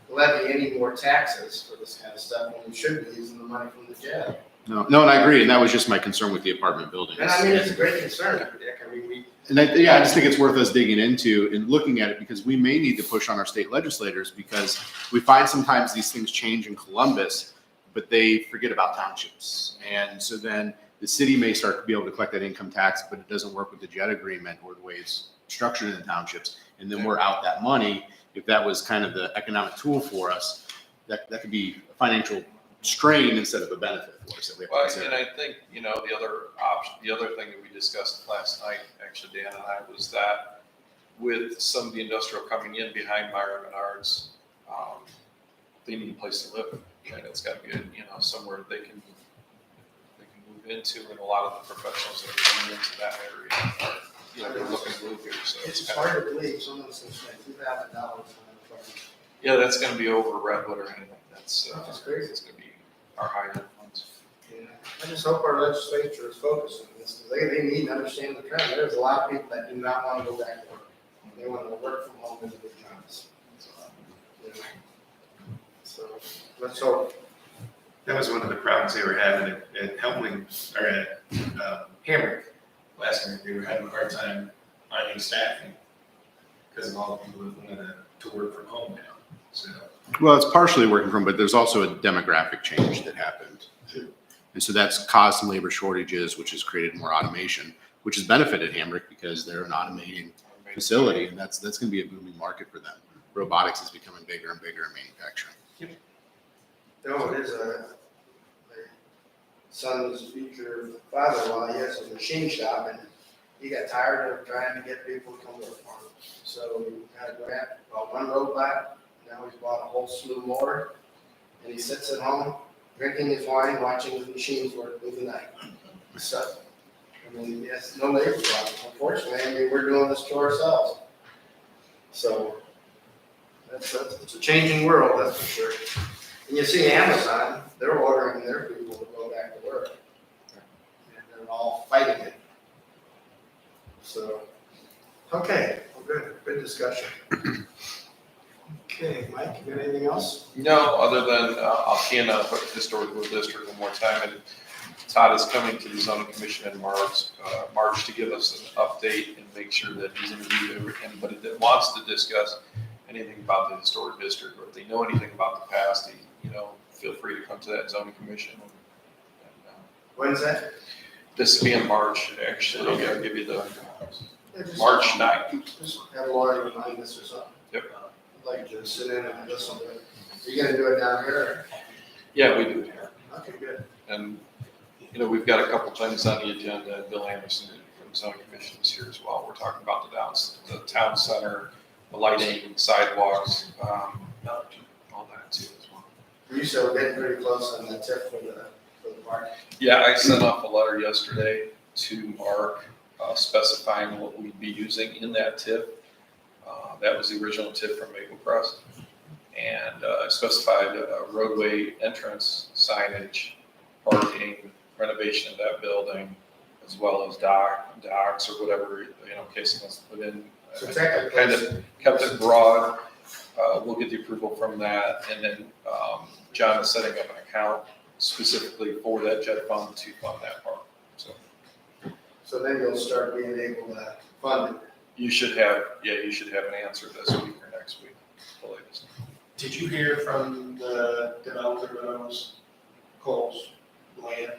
levy any more taxes for this kind of stuff when we should be using the money from the jet. No, and I agree, and that was just my concern with the apartment buildings. And I mean, it's a great concern, Dick. I mean, I just think it's worth us digging into and looking at it because we may need to push on our state legislators because we find sometimes these things change in Columbus, but they forget about townships. And so then the city may start to be able to collect that income tax, but it doesn't work with the JED agreement or the way it's structured in the townships. And then we're out that money. If that was kind of the economic tool for us, that could be a financial strain instead of a benefit for us that we have to Well, consider. and I think, the other option, the other thing that we discussed last night, actually, Dan and I, was that with some of the industrial coming in behind Myron Menards, they need a place to live. And it's got to be, somewhere they can move into, and a lot of the professionals that are coming into that area are, they're looking to move here, so it's it's kind of, hard to believe someone's going to spend $2,000 on a farm. yeah, that's gonna be over Redwood or anything, that's, That's crazy. it's gonna be our high-end ones. Yeah, I just hope our legislature is focused on this, because they need to understand the trend. There's a lot of people that do not want to go back to work. They want to work from home as a big jobs. So, let's hope. That was one of the problems they were having at Helmling, or at Hamrick last year. They were having a hard time finding staffing because of all the people that wanted to work from home now. So, Well, it's partially working from, but there's also a demographic change that happened. And so that's caused some labor shortages, which has created more automation, which has benefited Hamrick because they're an automating facility, and that's going to be a booming market for them. Robotics is becoming bigger and bigger in manufacturing. No, it is my son's future father-in-law, he has a machine shop, and he got tired of trying to get people to come work for him. So he had a grant, bought one robot, now he's bought a whole slew more, and he sits at home, drinking his wine, watching the machines work through the night. So, I mean, yes, no labor problem, unfortunately, I mean, we're doing this to ourselves. So, it's a changing world, that's for sure. And you see Amazon, they're ordering their people to go back to work. And they're all fighting it. So, okay, well, good discussion. Okay, Mike, you got anything else? No, other than I'll key in on the historical district one more time. And Todd is coming to the zoning commission in March to give us an update and make sure that he's interviewed anybody that wants to discuss anything about the historic district, or if they know anything about the past, feel free to come to that zoning commission. When's that? This will be in March, actually. I'll give you the Yeah, just- March 9th. Just have Laura remind us or something. Yep. I'd like to sit in and listen to it. Are you gonna do it down here? Yeah, we do it here. Okay, good. And, we've got a couple things on the agenda. Bill Anderson from the zoning commission is here as well. We're talking about the town center, the lighting, sidewalks, all that too as well. You said we're getting pretty close on the tip for the park. Yeah, I sent off a letter yesterday to Mark specifying what we'd be using in that TIF. That was the original TIF from Maple Crest. And specified roadway entrance signage, parking, renovation of that building, as well as docks or whatever, Casey wants to put in. So technically, Kind of kept it broad. We'll get the approval from that. And then John is setting up an account specifically for that jet fund to fund that part. so then you'll start being able to fund it. You should have an answer this week or next week, the latest. Did you hear from the developer of those Coles land?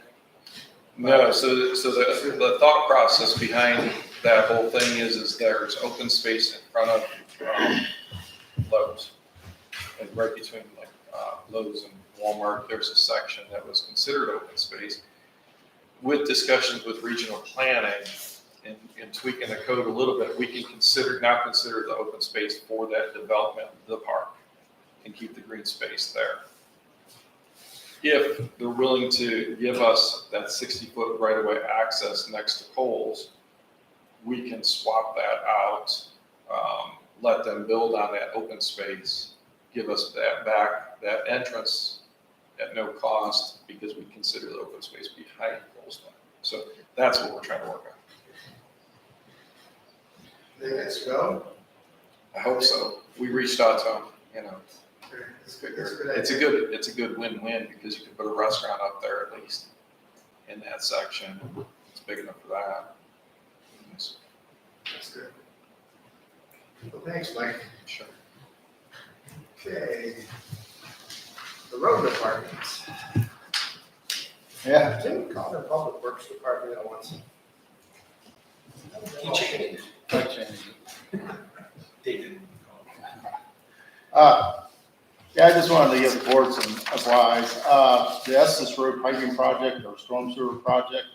No, so the thought process behind that whole thing is there's open space in front of Lowe's. Like right between Lowe's and Walmart, there's a section that was considered open space. With discussions with regional planning and tweaking the code a little bit, we can now consider the open space for that development, the park, and keep the green space there. If they're willing to give us that 60-foot right-of-way access next to Kohl's, we can swap that out, let them build on that open space, give us that entrance at no cost, because we consider the open space behind Kohl's. So that's what we're trying to work on. Think it's go? I hope so. We reached out to them, It's good, it's a good idea. it's a good win-win, because you can put a restaurant up there at least in that section. It's big enough for that. That's good. Well, thanks, Mike. Sure. Okay. The road departments. Yeah. Tim called the public works department at once. He changed. I changed it. They didn't. Yeah, I just wanted to give the board some advice. The Estes Road piping project, or storm sewer project,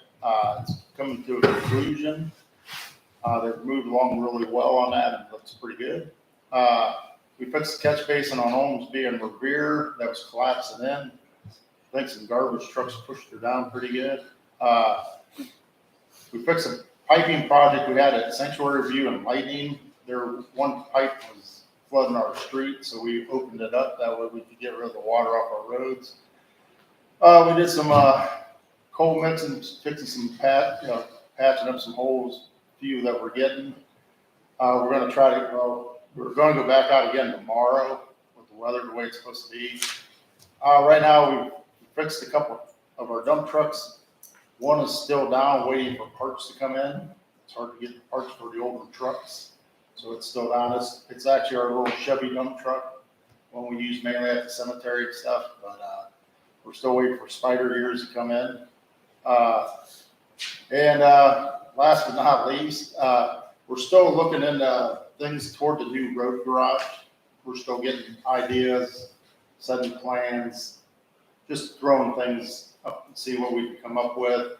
it's coming to a conclusion. They've moved along really well on that, and it looks pretty good. We fixed the catch basin on Olmsby and Revere that was collapsing in. I think some garbage trucks pushed it down pretty good. We fixed a piping project we had at Sanctuary View and Lightning. One pipe was flooding our street, so we opened it up. That way we could get rid of the water off our roads. We did some coal mixing, fixing some patching up some holes, few that we're getting. We're going to we're going to go back out again tomorrow with the weather the way it's supposed to be. Right now, we've fixed a couple of our dump trucks. One is still down, waiting for parts to come in. It's hard to get the parts for the older trucks, so it's still down. It's actually our little Chevy dump truck, one we use mainly at the cemetery and stuff, but we're still waiting for spider ears to come in. And last but not least, we're still looking into things toward the new road garage. We're still getting ideas, setting plans, just throwing things up and see what we can come up with.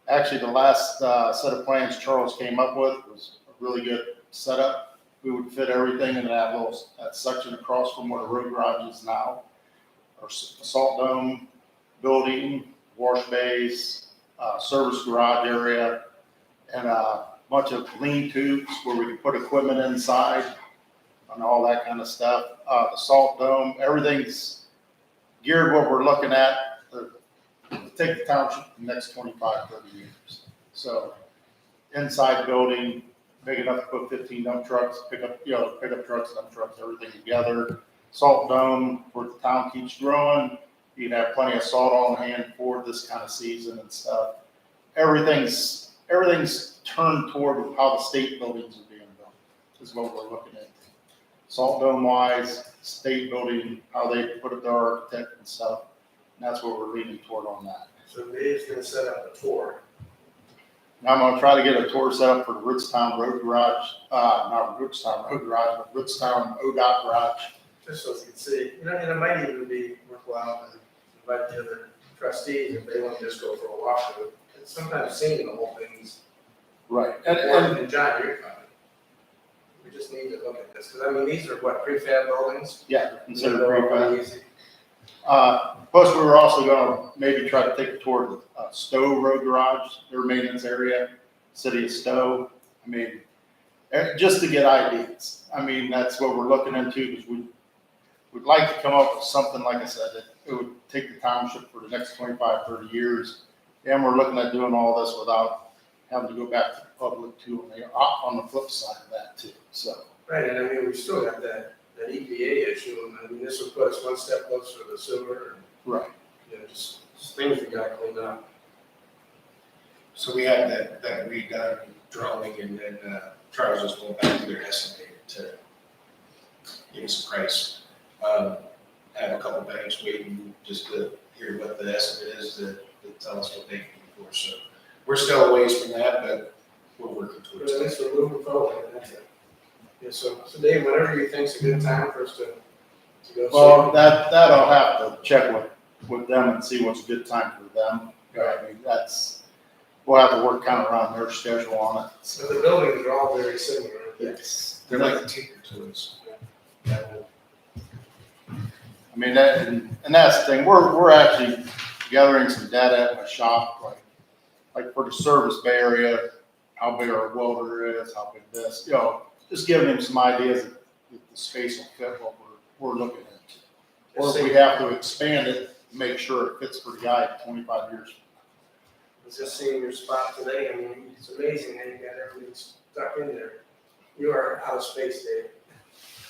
Actually, the last set of plans Charles came up with was a really good setup. We would fit everything in that section across from where the road garage is now. Our salt dome, building, wash bays, service garage area, and a bunch of lean tubes where we can put equipment inside and all that kind of stuff. The salt dome, everything's geared what we're looking at to take the township the next 25, 30 years. So inside building, big enough to put 15 dump trucks, pickup trucks, dump trucks, everything together. Salt dome where the town keeps growing. You can have plenty of salt on hand for this kind of season and stuff. Everything's turned toward how the state buildings are being built, is what we're looking at. Salt dome wise, state building, how they put it to our architect and stuff. And that's what we're leaning toward on that. So Dave's gonna set up a tour. Now I'm gonna try to get a tour set up for the Rootstown Road Garage, not Rootstown Road Garage, but Rootstown ODOT Garage. Just so you can see, and it might even be worthwhile to invite the other trustees if they want to just go for a walkthrough. It's sometimes seeing the whole thing's Right. important, and John, you're coming. We just need to look at this, because I mean, these are what, prefab buildings? Yeah, they're considered They're all prefab. easy. Plus, we were also gonna maybe try to take a tour of the Stowe Road Garage, their maintenance area, city of Stowe. I mean, just to get ideas. I mean, that's what we're looking into, because we'd like to come up with something, like I said, that it would take the township for the next 25, 30 years. And we're looking at doing all this without having to go back to the public too, on the flip side of that too, so. Right, and I mean, we've still got that EPA issue, and I mean, this will put us one step closer to the sewer, and, Right. you know, just things we gotta clean up. So we had that redone drawing, and then Charles was going back to their estimator to give us a price. Have a couple banks waiting just to hear what the estimate is to tell us what they can do for us. So we're still a ways from that, but we're working But towards at it. least we're moving forward, and that's it. Yeah, so Dave, whenever you think's a good time for us to go see. Well, that I'll have to check with them and see what's a good time for them. I mean, we'll have to work kind of around their schedule on it. So the buildings are all very similar. aren't they? Yes. They're like the tinker toys. I mean, and that's the thing, we're actually gathering some data at my shop, like for the service bay area, how big our welder is, how big this, you know, just giving him some ideas that the space will fit what we're looking at. Or if we have to expand it, make sure it fits for the guy 25 years. I was just seeing your spot today, I mean, it's amazing how you got everything stuck in there. You are out of space, Dave.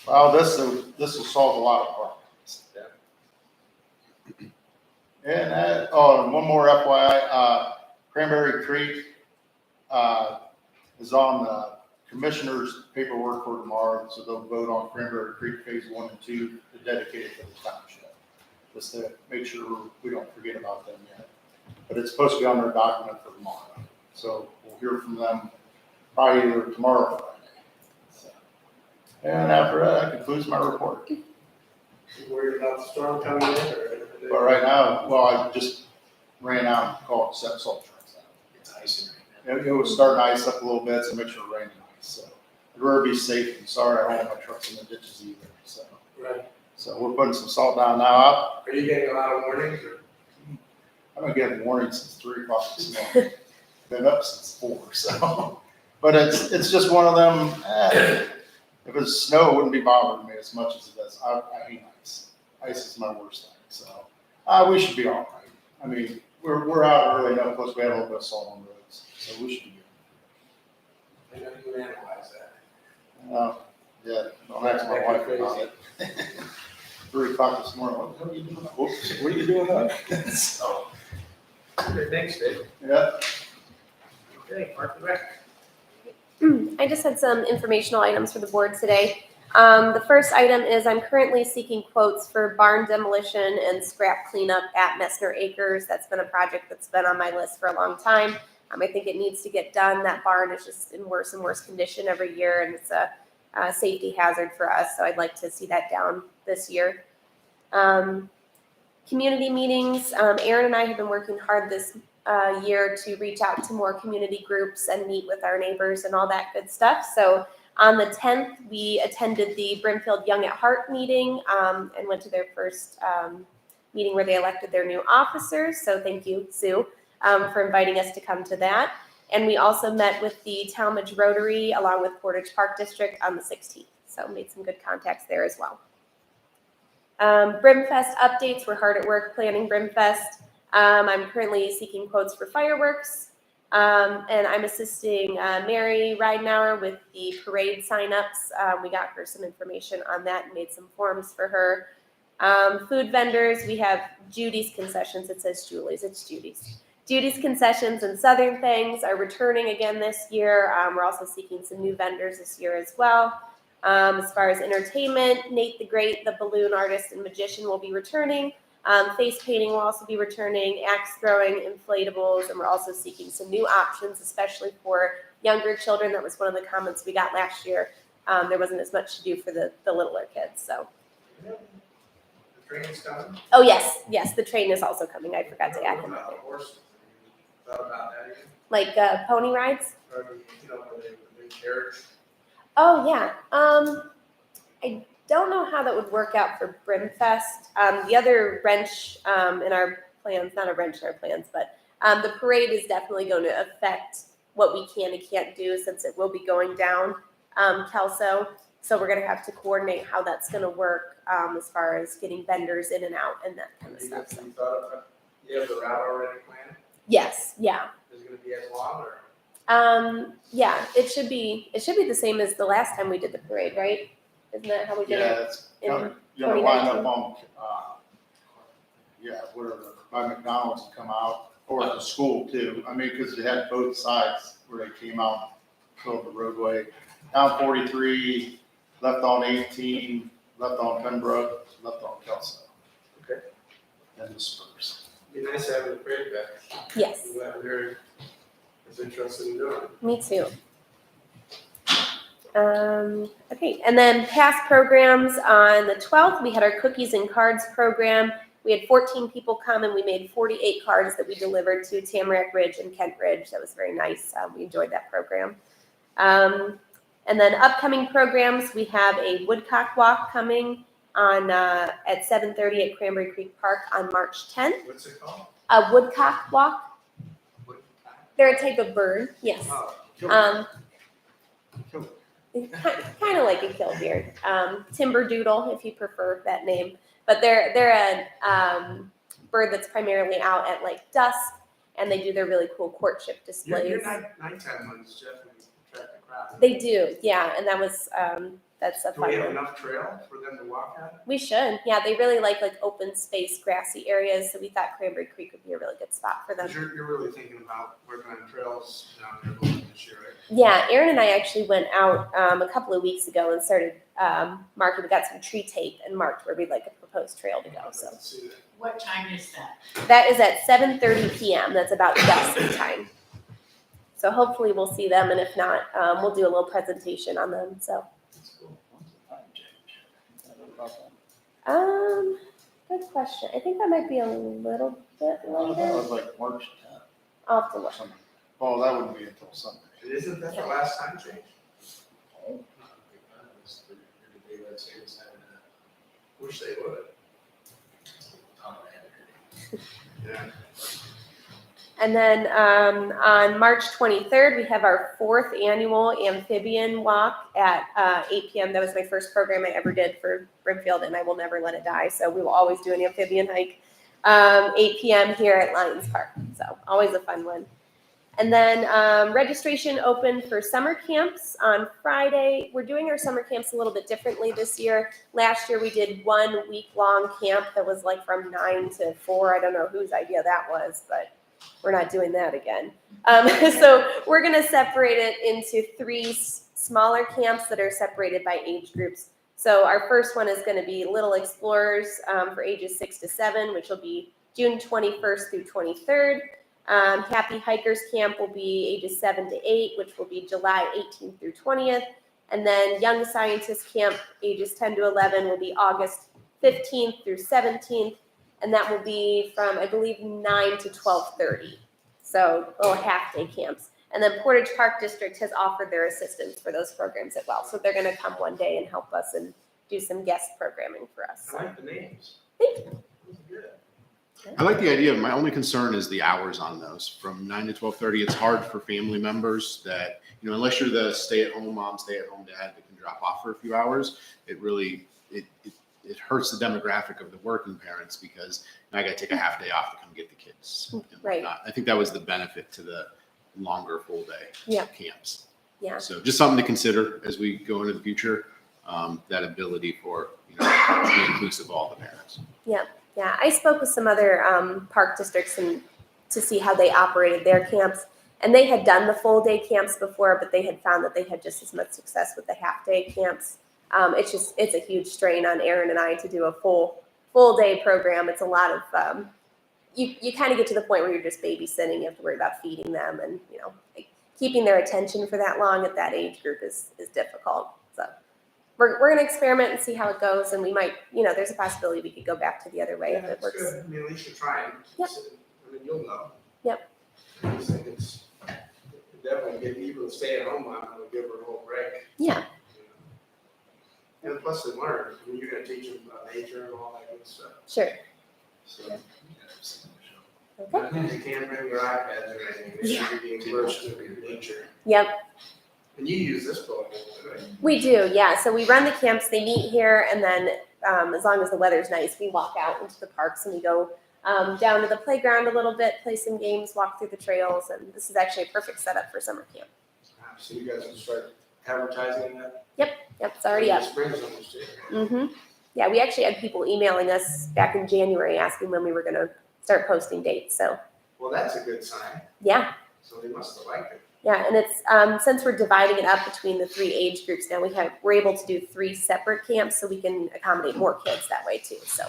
Well, this will solve a lot of problems. And and one more FYI, Cranberry Creek, is on the commissioner's paperwork for tomorrow, so they'll vote on Cranberry Creek Phase 1 and 2 to dedicate it to the township. Just to make sure we don't forget about them yet. But it's supposed to be on their document for tomorrow. So we'll hear from them probably either tomorrow or Friday. So, and after that concludes my report. You worried about the storm coming in, or? But right now, well, I just ran out and called set salt trucks out. It's icing right It was starting to ice up a little bit, so make sure it rained nice. So I'd rather be safe than sorry I don't have my trucks in the ditches either. So, Right. so we're putting some salt down now. Are you getting a lot of warnings, or? I've been getting warnings since 3 o'clock this morning. Been up since 4, so. But it's just one of them, if it was snow, it wouldn't be bothering me as much as it does. I hate ice. Ice is my worst thing, so. We should be all right. I mean, we're out early enough, plus we have a little bit of salt on the roads, so we should be good. I know you analyze that. Yeah, don't ask my wife about it. 3 o'clock this morning, what are you doing? Whoops, what are you doing up? So, Okay, thanks, Dave. yeah. Okay, Mark the Rec. I just had some informational items for the board today. The first item is I'm currently seeking quotes for barn demolition and scrap cleanup at Messner Acres. That's been a project that's been on my list for a long time. I think it needs to get done. That barn is just in worse and worse condition every year, and it's a safety hazard for us, so I'd like to see that down this year. Community meetings. Aaron and I have been working hard this year to reach out to more community groups and meet with our neighbors and all that good stuff. So on the 10th, we attended the Brimfield Young at Heart meeting and went to their first meeting where they elected their new officers. So thank you, Sue. for inviting us to come to that. And we also met with the Talmadge Rotary along with Portage Park District on the 16th. So made some good contacts there as well. Brimfest updates. We're hard at work planning Brimfest. I'm currently seeking quotes for fireworks. And I'm assisting Mary Ridenauer with the parade signups. We got her some information on that and made some forms for her. Food vendors, we have Judy's Concessions. It says Julie's, it's Judy's. Judy's Concessions and Southern Things are returning again this year. We're also seeking some new vendors this year as well. As far as entertainment, Nate the Great, the balloon artist and magician will be returning. Face painting will also be returning, axe throwing, inflatables, and we're also seeking some new options, especially for younger children. That was one of the comments we got last year. There wasn't as much to do for the littler kids, so. The train's coming. Oh, yes, the train is also coming. I forgot to add him. What about horses? Thought about that again? Like pony rides? Or, where they carriage? Oh, yeah. I don't know how that would work out for Brimfest. The other wrench in our plans, not a wrench in our plans, but the parade is definitely going to affect what we can and can't do since it will be going down Kelso. So we're going to have to coordinate how that's going to work as far as getting vendors in and out and that kind of stuff. So. You have the route already planned? Yes, yeah. Is it gonna be as long or? Yeah, it should be the same as the last time we did the parade, right? Isn't that how we did Yeah, it? it's in gonna, you're gonna line 2019? up on, whatever, by McDonald's and come out, or at the school too. I mean, because they had both sides where they came out, filled the roadway. Down 43, left on 18, left on Pembroke, left on Kelso. Okay. And dispersed. Be nice to have the parade back. Yes, I'm glad Mary is interested in doing it. me too. Okay, and then past programs on the 12th, we had our cookies and cards program. We had 14 people come and we made 48 cards that we delivered to Tamarack Ridge and Kent Ridge. That was very nice. We enjoyed that program. And then upcoming programs, we have a woodcock walk coming on at 7:30 at Cranberry Creek Park on March 10th. What's it called? A woodcock walk. What? They're a type of bird. Yes. Oh, Kind of like a killdeer, timber doodle if you prefer that name. But they're a bird that's primarily out at like dusk, and they do their really cool courtship displays. Your nighttime ones definitely attract the crowd. They do, yeah, and that was that's a Do we fun have one. enough trail for them to walk on? We should, yeah. They really like open space, grassy areas, so we thought Cranberry Creek would be a really good spot for them. Because you're really thinking about working on trails down there this year, right? Yeah, Aaron and I actually went out a couple of weeks ago and started marking. We got some tree tape and marked where we'd like a proposed trail to go. So Let's see that. What time is that? that is at 7:30 p.m. That's about dusk time. So hopefully we'll see them, and if not, we'll do a little presentation on them. So, When's the time change? I don't know about that. good question. I think that might be a little bit I thought it later. was like March 10th I'll have to or look. something. Oh, that wouldn't be until Sunday. Isn't that the last time change? Wish they would. Yeah. And then on March 23rd, we have our 4th annual amphibian walk at 8 p.m. That was my first program I ever did for Brimfield, and I will never let it die. So we will always do an amphibian hike 8 p.m. here at Lions Park. So always a fun one. And then registration open for summer camps on Friday. We're doing our summer camps a little bit differently this year. Last year we did 1 week-long camp that was like from 9 to 4. I don't know whose idea that was, but we're not doing that again. So we're going to separate it into 3 smaller camps that are separated by age groups. So our first one is going to be Little Explorers for ages 6 to 7, which will be June 21st through 23rd. Happy Hikers Camp will be ages 7 to 8, which will be July 18th through 20th. And then Young Scientist Camp, ages 10 to 11, will be August 15th through 17th. And that will be from, I believe, 9 to 12:30. So little half-day camps. And then Portage Park District has offered their assistance for those programs as well. So they're going to come one day and help us and do some guest programming for us. I like the names. Thank you. Those are good. I like the idea. My only concern is the hours on those from 9 to 12:30. It's hard for family members that, unless you're the stay-at-home mom, stay-at-home dad that can drop off for a few hours, it really, it hurts the demographic of the working parents because I got to take a half day off to come get the kids and Right. whatnot. I think that was the benefit to the longer full day camps. Yeah. So just something to consider as we go into the future, that ability for, to be inclusive of all the parents. Yeah, I spoke with some other park districts and to see how they operated their camps. And they had done the full day camps before, but they had found that they had just as much success with the half day camps. It's a huge strain on Aaron and I to do a full day program. It's a lot of, you kind of get to the point where you're just babysitting. You have to worry about feeding them and, like, keeping their attention for that long at that age group is difficult. So we're going to experiment and see how it goes. And we might, there's a possibility we could go back to the other way if it That's works. good. I mean, at least you're trying. Yep. I mean, you'll know. Yep. I just think it's definitely give even a stay-at-home mom, it'll give her a little break. Yeah. And plus they learn. I mean, you're gonna teach them about nature and all that good stuff. Sure. So. Okay. They can't bring their iPads or anything. They should be immersed in nature. Yep. And you use this book, right? We do, yeah. So we run the camps, they meet here, and then as long as the weather's nice, we walk out into the parks and we go down to the playground a little bit, play some games, walk through the trails, and this is actually a perfect setup for summer camp. So you guys can start advertising that? Yep, it's already up. Spring's almost here. Mm-hmm. Yeah, we actually had people emailing us back in January asking when we were going to start posting dates. So Well, that's a good sign. yeah, So they must have liked it. yeah, and it's since we're dividing it up between the 3 age groups now, we're able to do 3 separate camps, so we can accommodate more kids that way too. So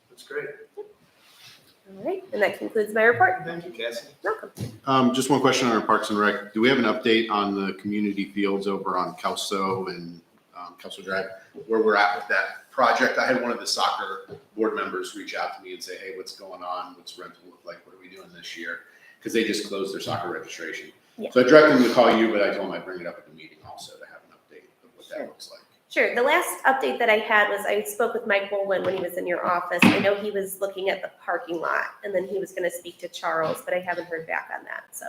That's great. all right, and that concludes my report. Thank you, Cassie. Welcome. Just one question on our Parks and Rec. Do we have an update on the community fields over on Kelso and Kelso Drive, where we're at with that project? I had one of the soccer board members reach out to me and say, hey, what's going on? What's rental look like? What are we doing this year? Because they just closed their soccer registration. Yeah. So I directed them to call you, but I told them I'd bring it up at the meeting also to have an update of what that looks like. Sure. The last update that I had was I spoke with Mike Bolwin when he was in your office. I know he was looking at the parking lot, and then he was going to speak to Charles, but I haven't heard back on that. So,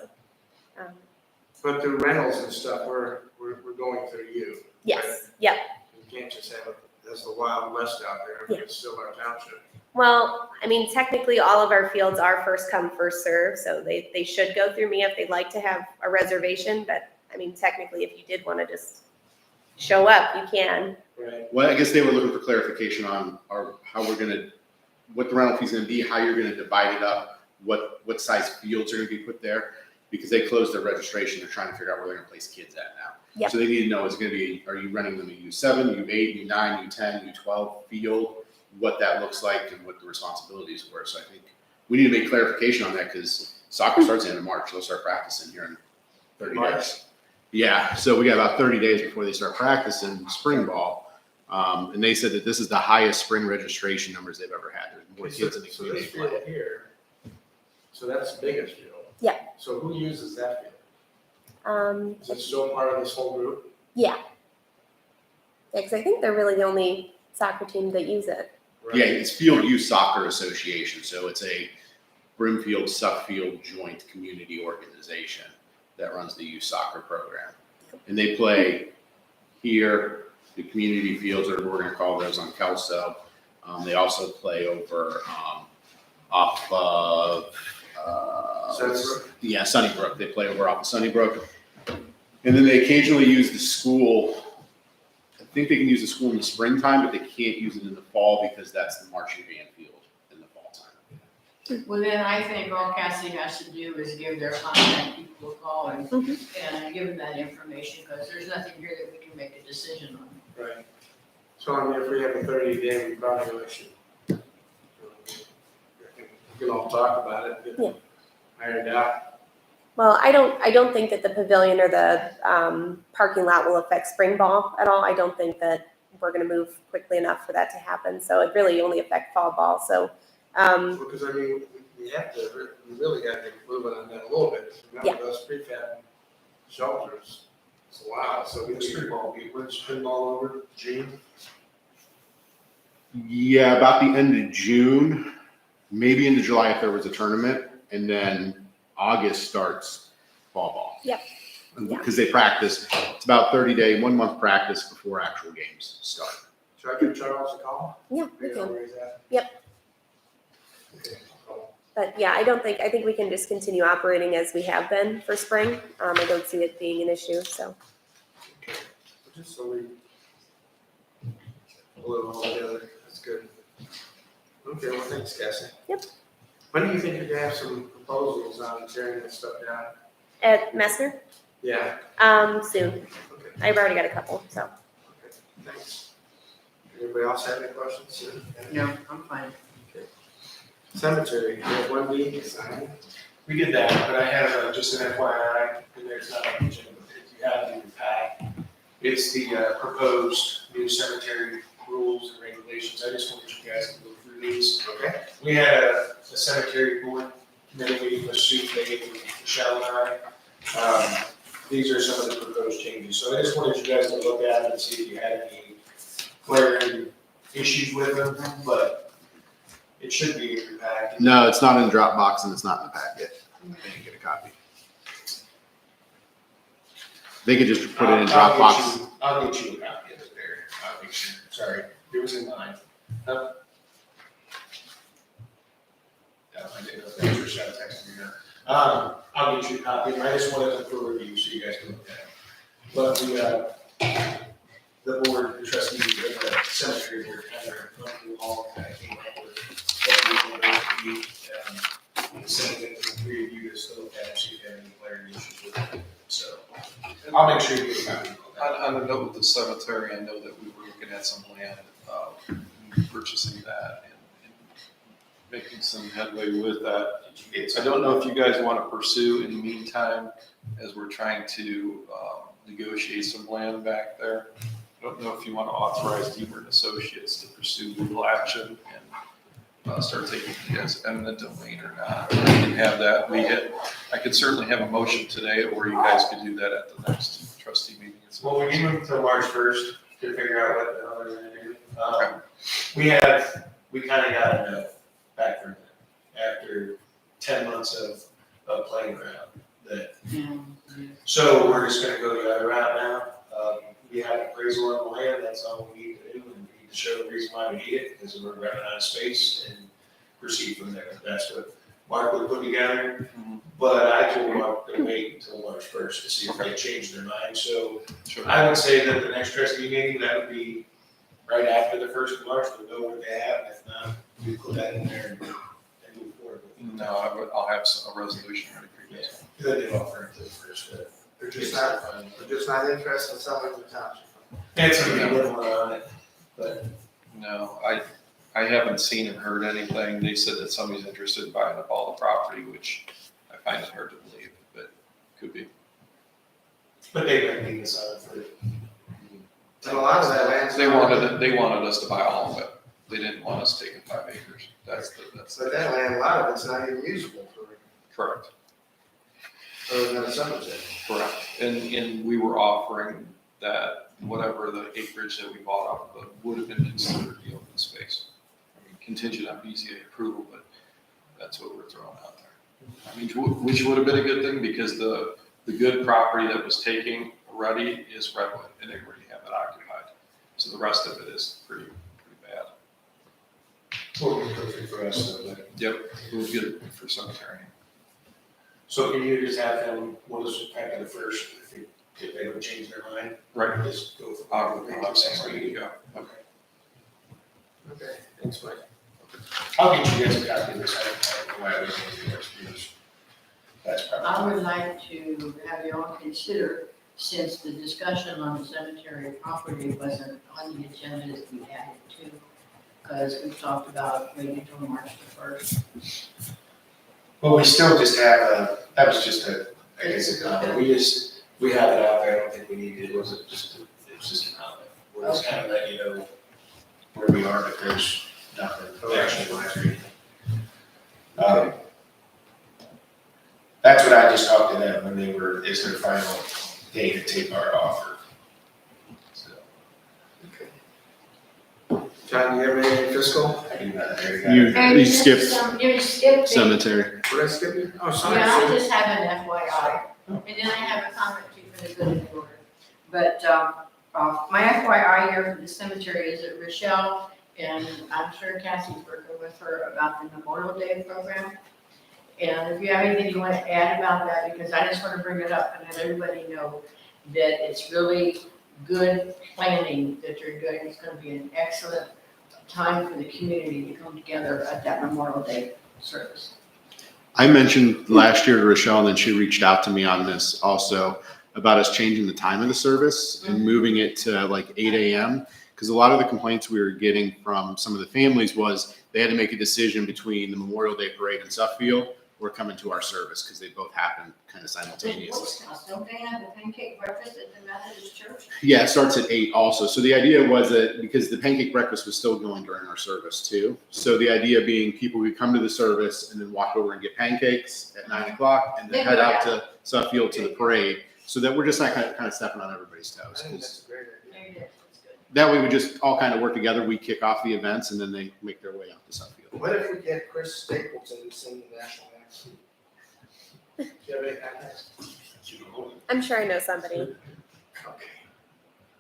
But the rentals and stuff, we're going through you. yes, yep. You can't just have it as the Wild West out there. Yeah. It's still our township. Well, I mean, technically, all of our fields are first come, first serve, so they should go through me if they'd like to have a reservation. But I mean, technically, if you did want to just show up, you can. Right. Well, I guess they were looking for clarification on what the rental fee's gonna be, how you're gonna divide it up, what size fields are gonna be put there, because they closed their registration. They're trying to figure out where they're gonna place kids at now. Yep. So they need to know, is it gonna be, are you renting them a U7, U8, U9, U10, U12 field, what that looks like and what the responsibilities were. So I think we need to make clarification on that because soccer starts the end of March. They'll start practicing here in 30 days. Yeah, so we got about 30 days before they start practicing spring ball. And they said that this is the highest spring registration numbers they've ever had. There's more kids in the So community this field playing. here, so that's the biggest field. Yeah. So who uses that field? Is it Yeah, still part of this whole group? because I think they're really the only soccer team that use it. Right. Yeah, it's Field Youth Soccer Association. So it's a Brimfield Suffield joint community organization that runs the youth soccer program. And they play here, the community fields, or we're gonna call those on Kelso. They also play over off of Sunnybrook? Yeah, Sunnybrook. They play over off of Sunnybrook. And then they occasionally use the school. I think they can use the school in the springtime, but they can't use it in the fall because that's the marching band field in the fall time. Well, then I think all Cassie has to do is give their contact people a call and give them that information, because there's nothing here that we can make a decision on. Right. So I mean, if we have a 30-day, we probably should. We can all talk about it, Yeah. get ironed out. Well, I don't think that the pavilion or the parking lot will affect spring ball at all. I don't think that we're going to move quickly enough for that to happen. So it really only affect fall ball. So Because I mean, we really got to get moving on that a little bit. Remember those prefab shelters, it's a while, so we need ball, when's pinball over, June? Yeah, about the end of June. maybe into July if there was a tournament, and then August starts fall ball. Yep. Yeah. Because they practice, it's about 30-day, 1 month practice before actual games start. Should I give Charles a call? Yeah, we Figure out can. where he's at? Yep. Okay, cool. But yeah, I think we can just continue operating as we have been for spring. I don't see it being an issue, so. Okay. Just so we pull it all together, that's good. Okay, well, thanks, Cassie. Yep. When do you think you're gonna have some proposals on tearing this stuff down? At Messner, Yeah, soon. okay, I've already got a couple, so. okay, thanks. Anybody else have any questions? No, I'm fine. Cemetery, you have 1 week to sign. We did that, but I have just an FYI, and there's not a mention, but if you have it in your pack, it's the proposed new cemetery rules and regulations. I just wanted you guys to go through these. Okay. We had a cemetery board committee meeting with Sue, Dave, and Michelle and I. These are some of the proposed changes. So I just wanted you guys to look at them and see if you had any glaring issues with them, but it should be in your pack. No, it's not in the Dropbox and it's not in the packet. I didn't get a copy. They could just put it in Dropbox. I'll get you a copy of it there. I'll make sure. Sorry, it was in mine. No, I didn't know if that was your text me now. I'll get you a copy. I just wanted them for review so you guys can look at it. But the board, the trustees, the cemetery board, kind of went through all kind of came up with what we wanted to be. Send it to the three of you to still look at it, see if you have any glaring issues with it. So I'll make sure you get a copy of that. On a note with the cemetery, I know that we were looking at some land, purchasing that and making some headway with that. I don't know if you guys want to pursue in the meantime, as we're trying to negotiate some land back there. I don't know if you want to authorize Deemer and Associates to pursue legal action and start taking it as eminent domain or not. We can have that. I could certainly have a motion today, or you guys could do that at the next trustee meeting. Well, we gave them until March 1st to figure out what the hell they're gonna do. Okay. We kind of got enough back from them after 10 months of playing around. So we're just gonna go the other route now. We have an appraisal on the land, that's all we need to do, and we need to show the reason why we need it, because we're running out of space, and proceed from there. That's what Mark would put together, but I told Mark to wait until March 1st to see if they change their mind. So Sure. I would say that the next trustee meeting, that would be right after the 1st of March, we'll know what they have, and if not, we put that in there and move forward with it. No, I'll have a resolution ready for you guys. Then they offer it to the first, They're just not interested in selling the township. and it's gonna be a little on it, but No, I haven't seen and heard anything. They said that somebody's interested in buying up all the property, which I find it hard to believe, but could be. they've been being decided for it. And a lot of that land's. They wanted us to buy all of it. They didn't want us taking 5 acres. That's But that land, a lot of it's not even usable for, correct. other than a cemetery. Correct. And we were offering that whatever the acreage that we bought off of it would have been considered the open space. I mean, contingent on BZA approval, but that's what we're throwing out there. I mean, which would have been a good thing, because the good property that was taking already is Redwood, and they already have it occupied. So the rest of it is pretty bad. Well, we're perfect for us, so that. Yep, it was good for cemetery. So can you just have them, we'll just back to the first, if they don't change their mind, Right. just go for. I'll have some ready to go. Okay. Okay, thanks, Mike. I'll get you guys a copy of this, I don't know why I was going to do this. That's I probably. would like to have you all consider, since the discussion on the cemetery property wasn't on the agenda, that we added to, because we talked about waiting until March the 1st. Well, we still just have that was just I guess a comment, we have it out there, I don't think we need it, it was just a comment. We're just kind of letting you know where we are, but there's nothing actually left or anything. That's what I just talked to them when it's their final day to take our offer. So. John, you have any fiscal? You skipped You skipped. cemetery. What did I skip you? Oh, sorry. Yeah, I just have an FYI, and then I have a comment too for the good of the order. But, my FYI here for the cemetery is that Rochelle, and I'm sure Cassie's working with her about the Memorial Day program. And if you have anything you want to add about that, because I just want to bring it up and let everybody know that it's really good planning that you're doing. It's going to be an excellent time for the community to come together at that Memorial Day service. I mentioned last year to Rochelle, and then she reached out to me on this also about us changing the time of the service and moving it to like 8 a.m. Because a lot of the complaints we were getting from some of the families was they had to make a decision between the Memorial Day parade in Suffield or coming to our service because they both happen kind of The Boy simultaneously. Scouts, don't they have the pancake breakfast at the Methodist Church? Yeah, it starts at 8 also. So the idea was that because the pancake breakfast was still going during our service too. So the idea being people would come to the service and then walk over and get pancakes at 9 o'clock and then head out to Suffield to the parade. So that we're just not kind of stepping on everybody's I toes. think 'Cause that's a great idea. Maybe that's good. that way we just all kind of work together. We kick off the events and then they make their way out to Suffield. What if we get Chris Stapleton to sing the national anthem? Do you have any contacts? I'm sure I know somebody. Okay.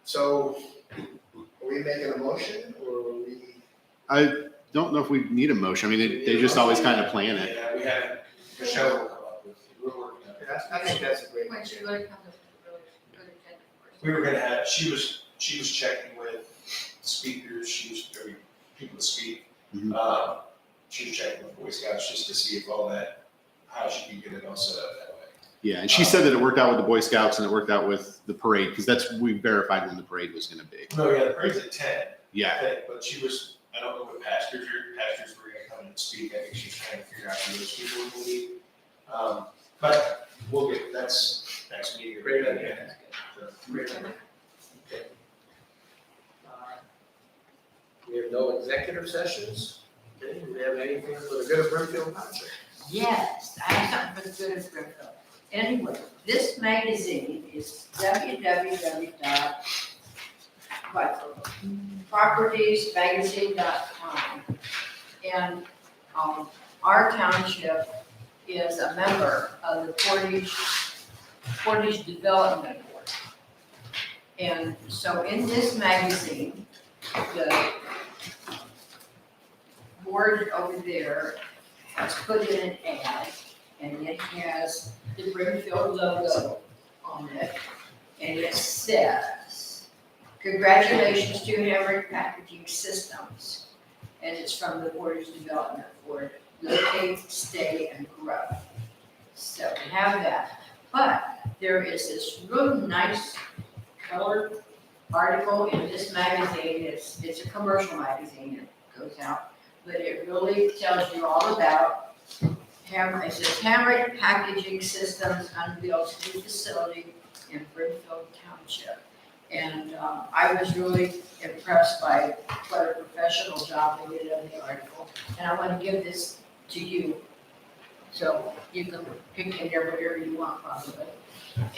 So, are we making a motion or are we? I don't know if we need a motion. I mean, they just always kind of plan it. Yeah, we have, Michelle will come up with, we're working on it. I think that's a great When she idea. really comes up with a really good agenda for us. We were gonna have, she was checking with speakers, people to speak. Mhm. She was checking with Boy Scouts just to see if all that, how she could get it all set up that way. Yeah, and she said that it worked out with the Boy Scouts and it worked out with the parade because we verified when the parade was going to be. No, yeah, the parade's at 10, I Yeah, think, but she was, I don't know what pastors were gonna come in and speak, I think she's trying to figure out who those people will be. But we'll get, that's next meeting. Great idea. So, Great idea. Okay. We have no executive sessions. Okay, do we have anything for the good of Brimfield Township? Yes, I have something for the good of Brimfield. Anyway, this magazine is www.propertiesmagazine.com. And our township is a member of the Portage Development Board. And so in this magazine, the board over there has put in an ad, and it has the Brimfield logo on it, and it says, "Congratulations to Hamrick Packaging Systems," and it's from the Portage Development Board, locate, stay, and grow. So we have that, but there is this really nice colored article in this magazine. It's a commercial magazine, it goes out, but it really tells you all about it says Hamrick Packaging Systems unveils new facility in Brimfield Township. And I was really impressed by what a professional job they did on the article. And I want to give this to you, so you can pick in there whatever you want probably.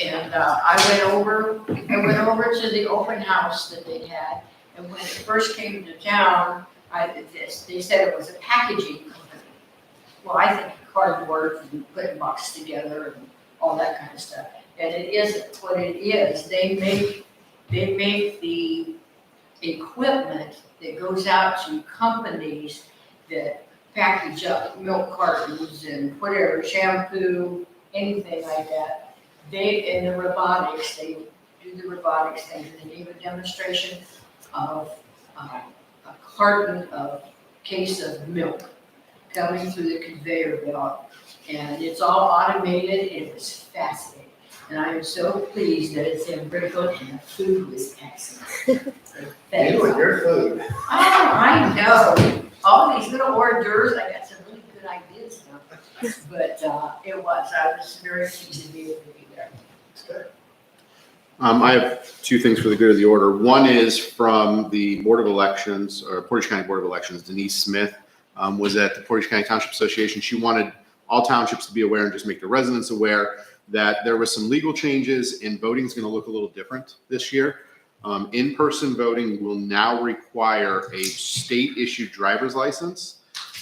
And I went over to the open house that they had, and when it first came to town, they said it was a packaging company. Well, I think cardboard and putting boxes together and all that kind of stuff. And it isn't. What it is, they make the equipment that goes out to companies that package up milk cartons and whatever, shampoo, anything like that. In the robotics, they do the robotics thing. They gave a demonstration of a carton of case of milk coming through the conveyor belt, and it's all automated, and it was fascinating. And I am so pleased that it's in Brimfield, and the food was excellent. You and your food. Oh, I know, all these little hors d'oeuvres, I got some really good ideas now. But I was very pleased to be able to be there. It's good. I have two things for the good of the order. One is from the Board of Elections, or Portage County Board of Elections, Denise Smith, was at the Portage County Township Association. She wanted all townships to be aware and just make the residents aware that there was some legal changes and voting is going to look a little different this year. In-person voting will now require a state-issued driver's license,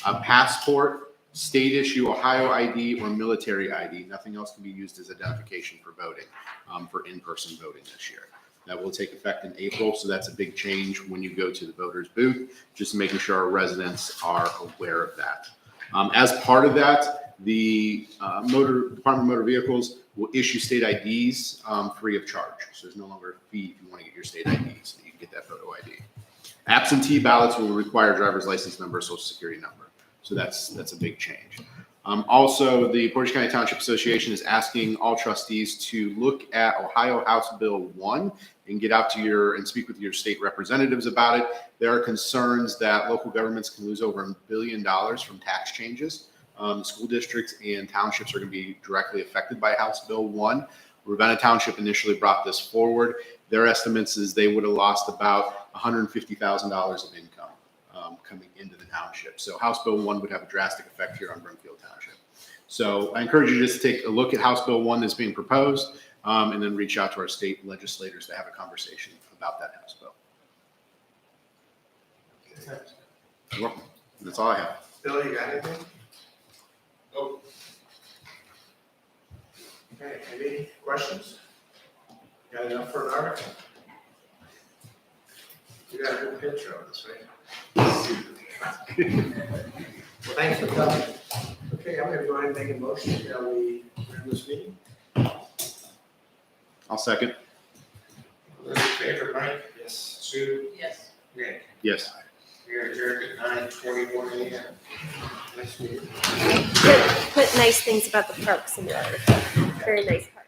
a passport, state-issue Ohio ID, or military ID. Nothing else can be used as identification for voting, for in-person voting this year. That will take effect in April, so that's a big change when you go to the voter's booth, just making sure our residents are aware of that. As part of that, the Department of Motor Vehicles will issue state IDs free of charge. So there's no longer a fee if you want to get your state ID, so you can get that photo ID. Absentee ballots will require driver's license number, social security number. So that's a big change. Also, the Portage County Township Association is asking all trustees to look at Ohio House Bill 1 and get out to and speak with your state representatives about it. There are concerns that local governments can lose over $1 billion from tax changes. School districts and townships are going to be directly affected by House Bill 1. Ravenna Township initially brought this forward. Their estimates is they would have lost about $150,000 of income coming into the township. So House Bill 1 would have a drastic effect here on Brimfield Township. So I encourage you just to take a look at House Bill 1 that's being proposed and then reach out to our state legislators to have a conversation about that House Bill. You're welcome. That's all I have. Bill, you got anything? Nope. Okay, any questions? Got enough for an article? You got a good picture of this, right? Well, thanks for coming. Okay, I'm gonna go ahead and make a motion that we end this meeting. I'll second. Those in favor, Mike? Yes. Sue? Yes. Nick? Yes. We are adjourned at 9:21 a.m. Nice meeting. Put nice things about the parks in the letter. Very nice park.